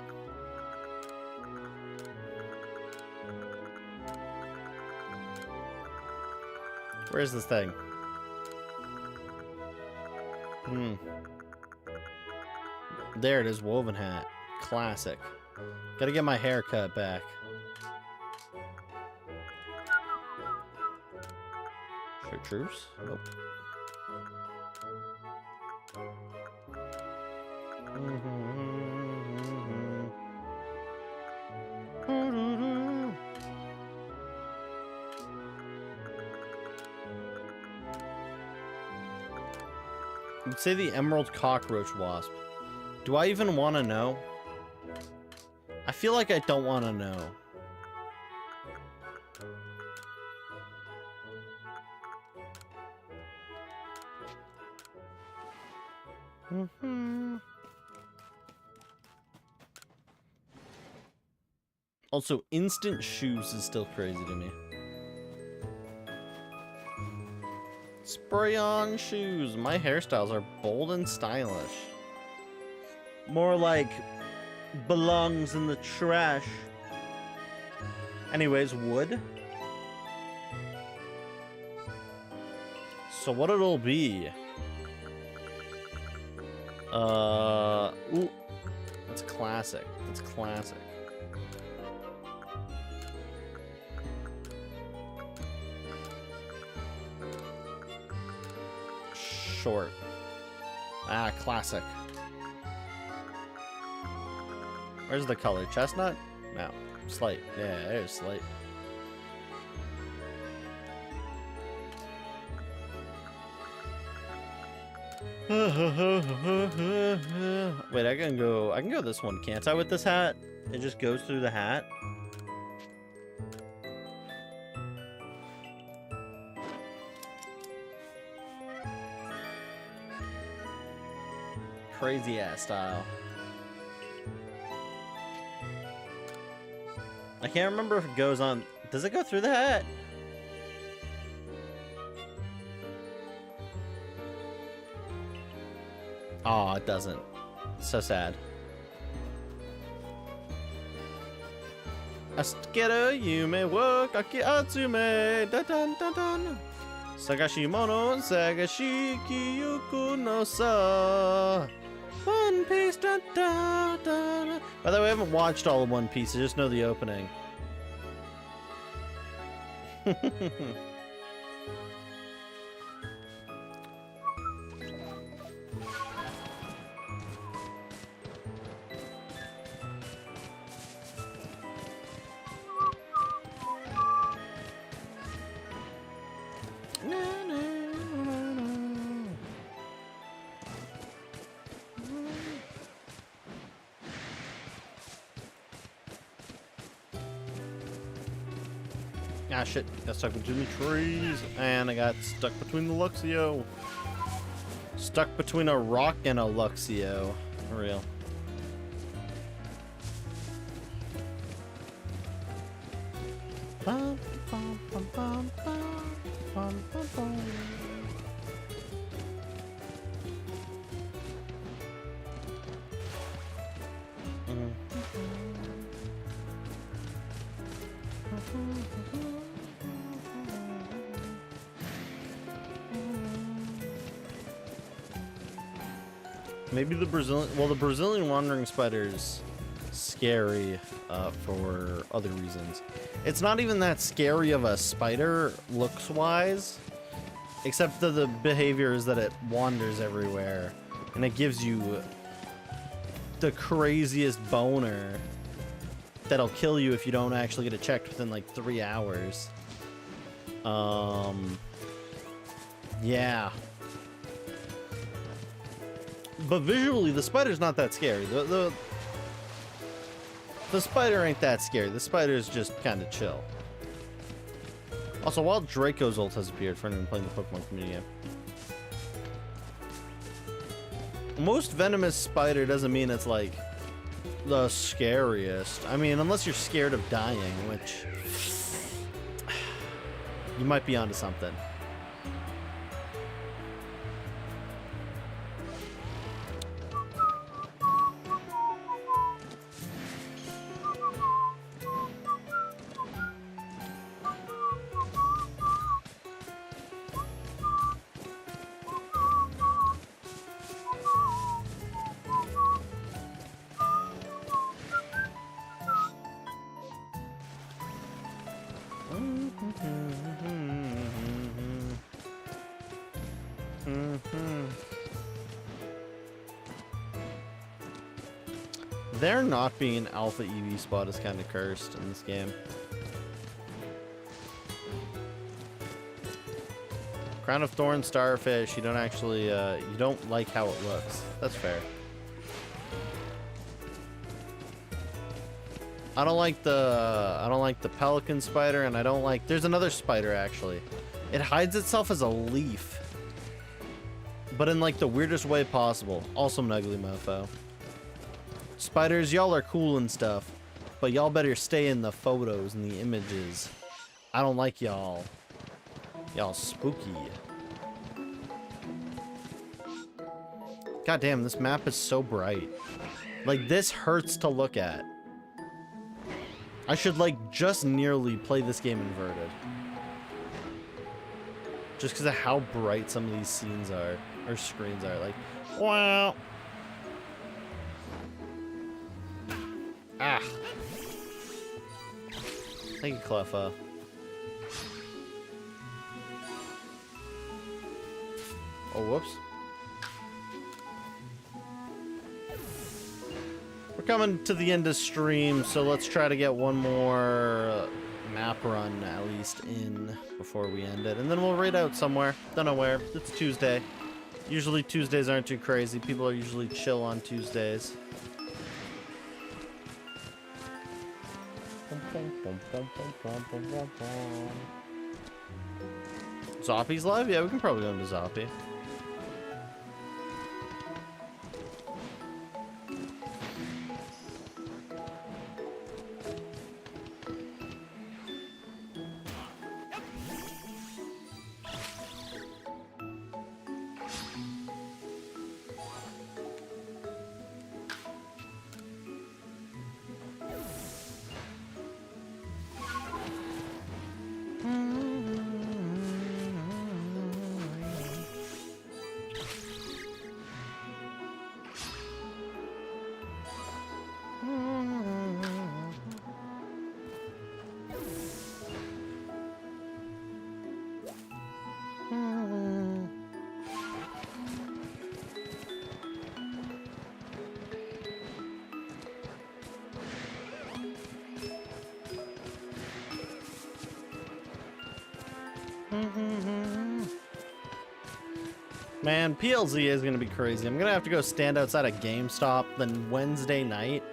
Where's this thing? There it is, woven hat. Classic. Gotta get my hair cut back. Chartreuse? Nope. You'd say the emerald cockroach wasp. Do I even want to know? I feel like I don't want to know. Also, instant shoes is still crazy to me. Spray on shoes. My hairstyles are bold and stylish. More like belongs in the trash. Anyways, wood. So what it'll be? Ooh, that's classic. That's classic. Short. Ah, classic. Where's the color? Chestnut? No. Slate. Yeah, there's slate. Wait, I can go this one, can't I, with this hat? It just goes through the hat. Crazy ass style. I can't remember if it goes on. Does it go through the hat? Oh, it doesn't. So sad. Asukero yume wo kaki atsume da dan dan dan. Sagashi mono sagashi kiyuku no sa. One Piece da da da. By the way, I haven't watched all of One Piece. I just know the opening. Ah, shit. Got stuck between the trees. And I got stuck between the Luxio. Stuck between a rock and a Luxio. For real. Bum, bum, bum, bum, bum, bum, bum, bum. Maybe the Brazilian, well, the Brazilian wandering spider is scary for other reasons. It's not even that scary of a spider looks-wise, except that the behavior is that it wanders everywhere, and it gives you the craziest boner that'll kill you if you don't actually get it checked within like 3 hours. Yeah. But visually, the spider's not that scary. The spider ain't that scary. The spider is just kind of chill. Also, Wild Draco's ult has appeared for anyone playing the Pokemon community game. Most venomous spider doesn't mean it's like the scariest. I mean, unless you're scared of dying, which you might be onto something. There not being an alpha EV spot is kind of cursed in this game. Crown of Thorns, Starfish, you don't actually, you don't like how it looks. That's fair. I don't like the pelican spider, and I don't like, there's another spider actually. It hides itself as a leaf. but in like the weirdest way possible. Also an ugly mofo. Spiders, y'all are cool and stuff, but y'all better stay in the photos and the images. I don't like y'all. Y'all spooky. God damn, this map is so bright. Like, this hurts to look at. I should, like, just nearly play this game inverted. Just because of how bright some of these scenes are, or screens are. Like, wow. Ah. Thank you, Shalpha. Oh, whoops. We're coming to the end of stream, so let's try to get one more map run at least in before we end it. And then we'll raid out somewhere. Don't know where. It's Tuesday. Usually Tuesdays aren't too crazy. People are usually chill on Tuesdays. Zoppy's live? Yeah, we can probably go into Zoppy. Man, PLZ is gonna be crazy. I'm gonna have to go stand outside a GameStop then Wednesday night,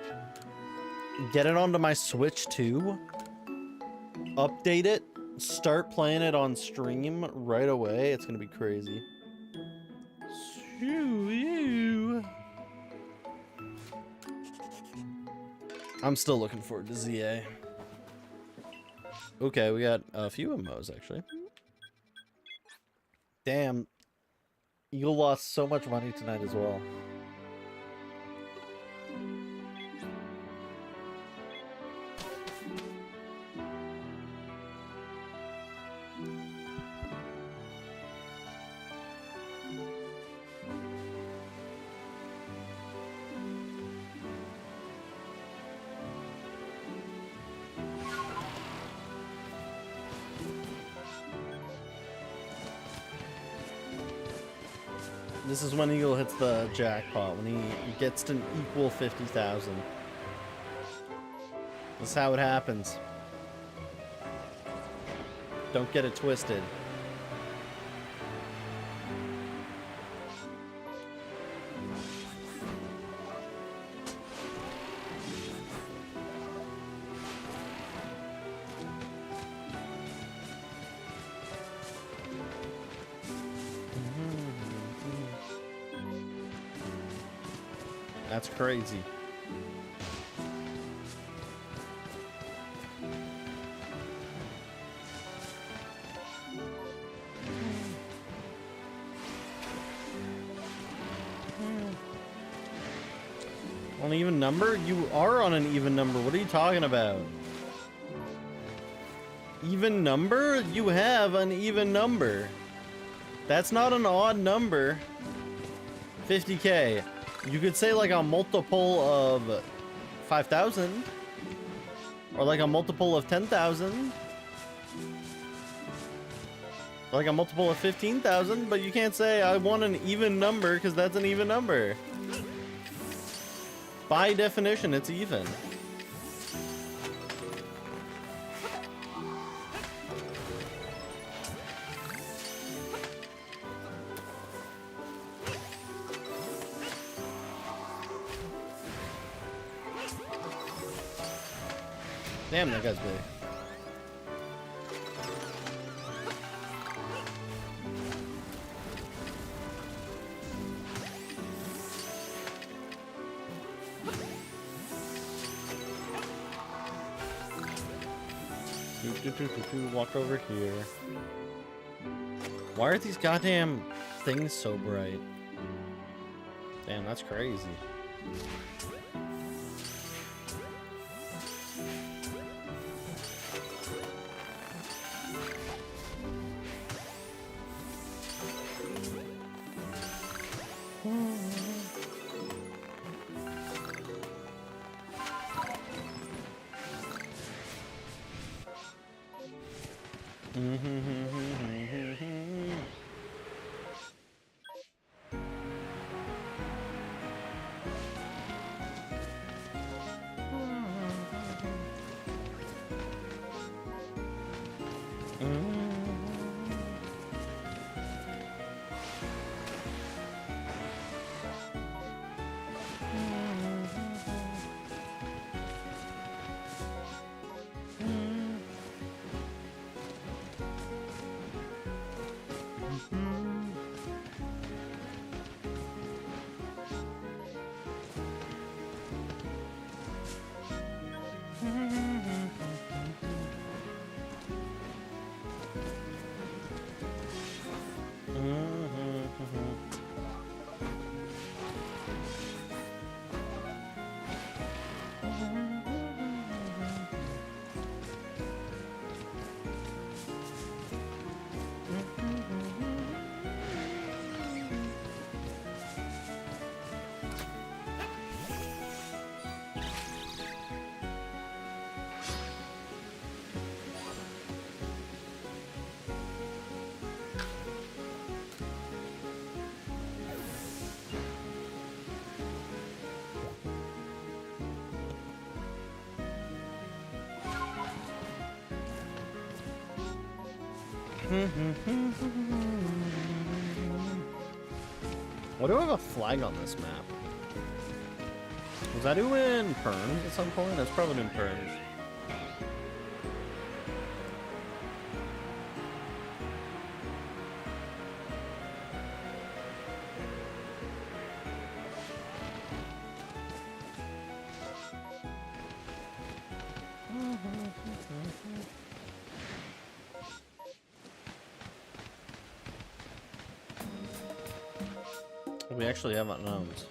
get it onto my Switch 2, update it, start playing it on stream right away. It's gonna be crazy. I'm still looking forward to ZA. Okay, we got a few MMOs actually. Damn. You lost so much money tonight as well. This is when Eagle hits the jackpot, when he gets to equal 50,000. This is how it happens. Don't get it twisted. That's crazy. On an even number? You are on an even number. What are you talking about? Even number? You have an even number. That's not an odd number. 50K. You could say like a multiple of 5,000. Or like a multiple of 10,000. Like a multiple of 15,000, but you can't say I want an even number because that's an even number. By definition, it's even. Damn, that guy's big. Walk over here. Why are these goddamn things so bright? Damn, that's crazy. Why do I have a flag on this map? Was I doing perms at some point? That's probably doing perms. We actually have unknowns.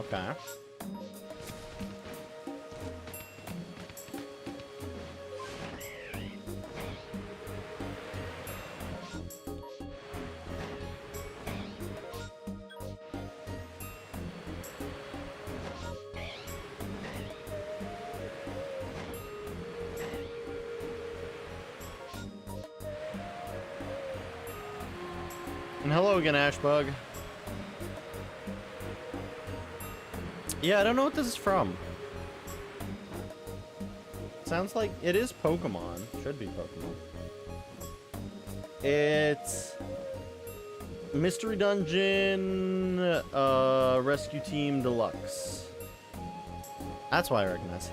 Okay. And hello again, Ashbug. Yeah, I don't know what this is from. Sounds like it is Pokemon. Should be Pokemon. It's Mystery Dungeon Rescue Team Deluxe. That's why I recognize it.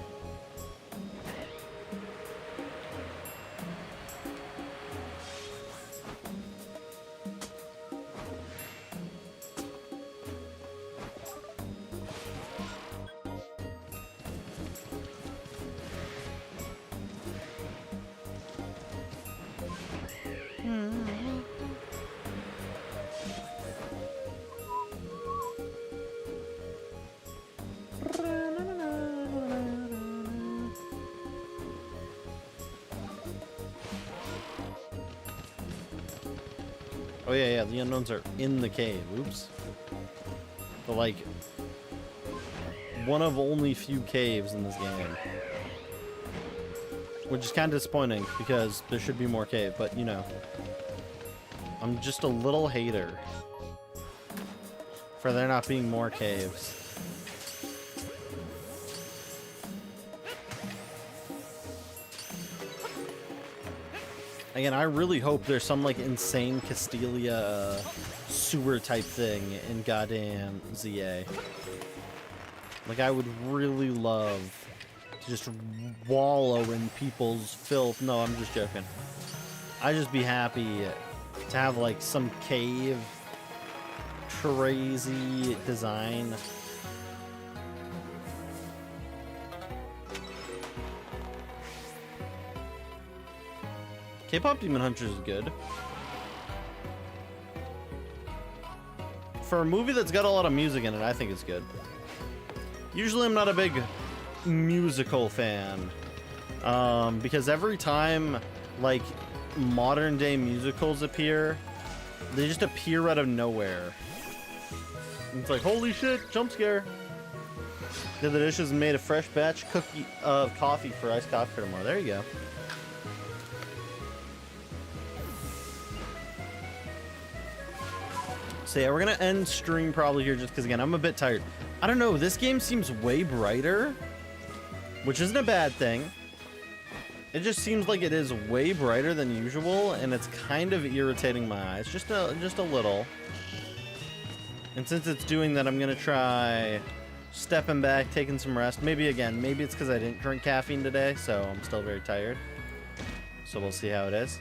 Oh yeah, the unknowns are in the cave. Oops. But like, one of only few caves in this game. Which is kind of disappointing, because there should be more cave, but you know. I'm just a little hater for there not being more caves. Again, I really hope there's some like insane Castelia sewer type thing in goddamn ZA. Like, I would really love to just wallow in people's filth. No, I'm just joking. I'd just be happy to have like some cave crazy design. K-pop Demon Hunters is good. For a movie that's got a lot of music in it, I think it's good. Usually I'm not a big musical fan. Because every time, like, modern day musicals appear, they just appear out of nowhere. And it's like, holy shit, jump scare. The dishes made a fresh batch of coffee for iced coffee for tomorrow. There you go. So yeah, we're gonna end stream probably here just because, again, I'm a bit tired. I don't know, this game seems way brighter, which isn't a bad thing. It just seems like it is way brighter than usual, and it's kind of irritating my eyes, just a little. And since it's doing that, I'm gonna try stepping back, taking some rest. Maybe it's because I didn't drink caffeine today, so I'm still very tired. So we'll see how it is.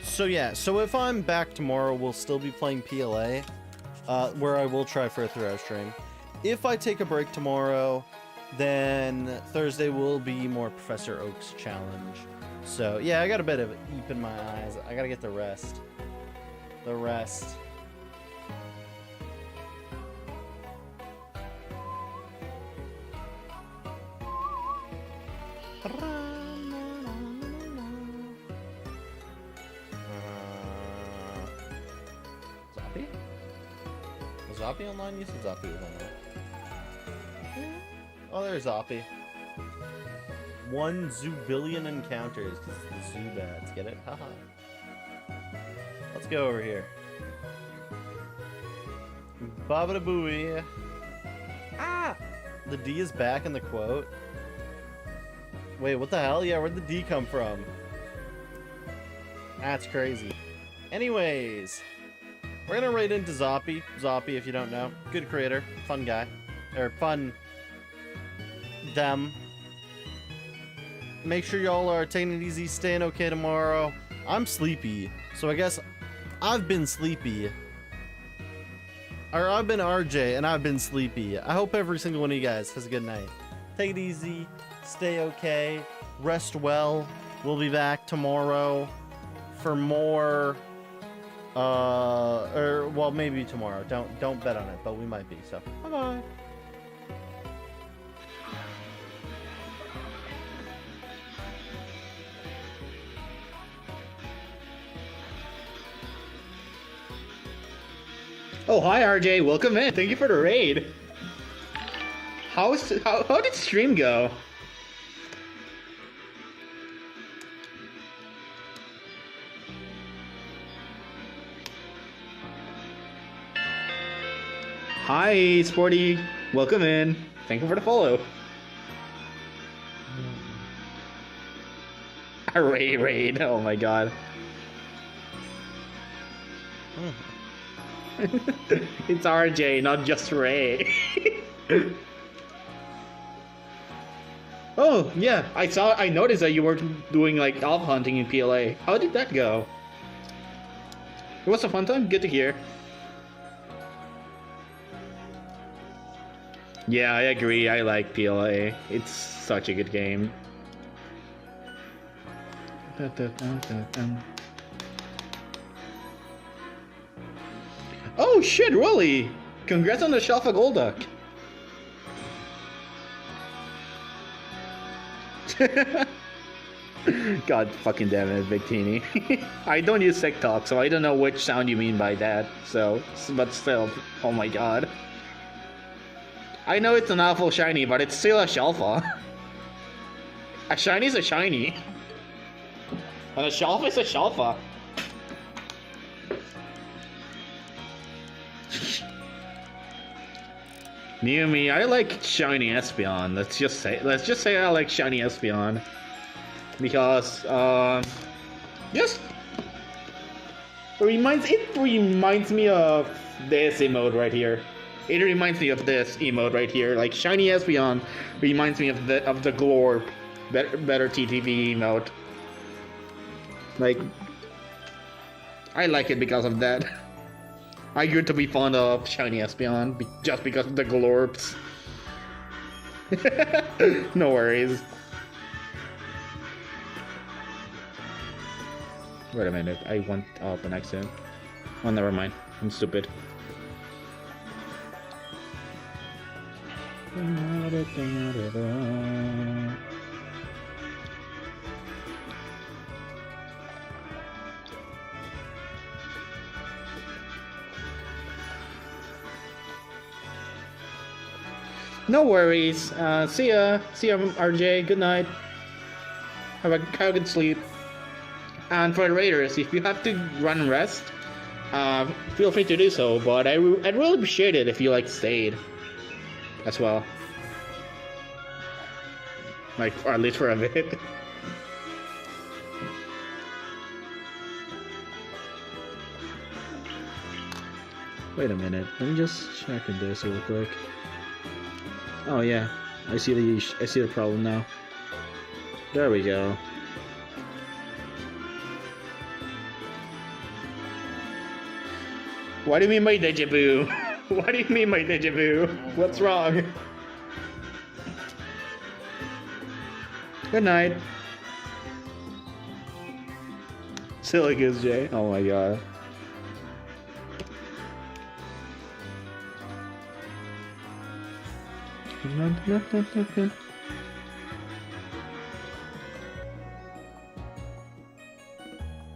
So yeah, so if I'm back tomorrow, we'll still be playing PLA, where I will try for a 3-hour stream. If I take a break tomorrow, then Thursday will be more Professor Oak's challenge. So yeah, I got a bit of eep in my eyes. I gotta get the rest. The rest. Zoppy? Was Zoppy online? You said Zoppy was online. Oh, there's Zoppy. 1 zoobillion encounters because it's the Zubats. Get it? Haha. Let's go over here. Babada booey. Ah! The D is back in the quote. Wait, what the hell? Yeah, where'd the D come from? That's crazy. Anyways, we're gonna raid into Zoppy. Zoppy, if you don't know. Good creator. Fun guy. Or fun... them. Make sure y'all are taking it easy, staying okay tomorrow. I'm sleepy, so I guess I've been sleepy. Or I've been RJ and I've been sleepy. I hope every single one of you guys has a good night. Take it easy, stay okay, rest well. We'll be back tomorrow for more or well, maybe tomorrow. Don't bet on it, but we might be. So bye-bye. Oh, hi RJ, welcome in. Thank you for the raid. How did stream go? Hi, Sporty, welcome in. Thank you for the follow. A raid, oh my god. It's RJ, not just Ray. Oh, yeah, I noticed that you were doing like alpha hunting in PLA. How did that go? It was a fun time? Good to hear. Yeah, I agree. I like PLA. It's such a good game. Oh shit, really? Congrats on the Shalpha Golduck. God fucking damn it, Big Teeny. I don't use TikTok, so I don't know which sound you mean by that. So, but still, oh my god. I know it's an awful shiny, but it's still a Shalpha. A shiny is a shiny. And a Shalpha is a Shalpha. Near me, I like shiny Espeon. Let's just say I like shiny Espeon because just it reminds me of this emote right here. It reminds me of this emote right here. Like shiny Espeon reminds me of the Glorp better TTV emote. Like I like it because of that. I grew to be fond of shiny Espeon just because of the Glorps. No worries. Wait a minute, I want up an accident. Oh, never mind. I'm stupid. No worries. See ya. See ya, RJ. Good night. Have a good sleep. And for the Raiders, if you have to run and rest, feel free to do so. But I'd really appreciate it if you like stayed as well. Like, or at least for a bit. Wait a minute. Let me just check this real quick. Oh yeah, I see the problem now. There we go. What do you mean by deja vu? What do you mean by deja vu? What's wrong? Good night. Silly Goose Jay. Oh my god.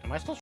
Am I still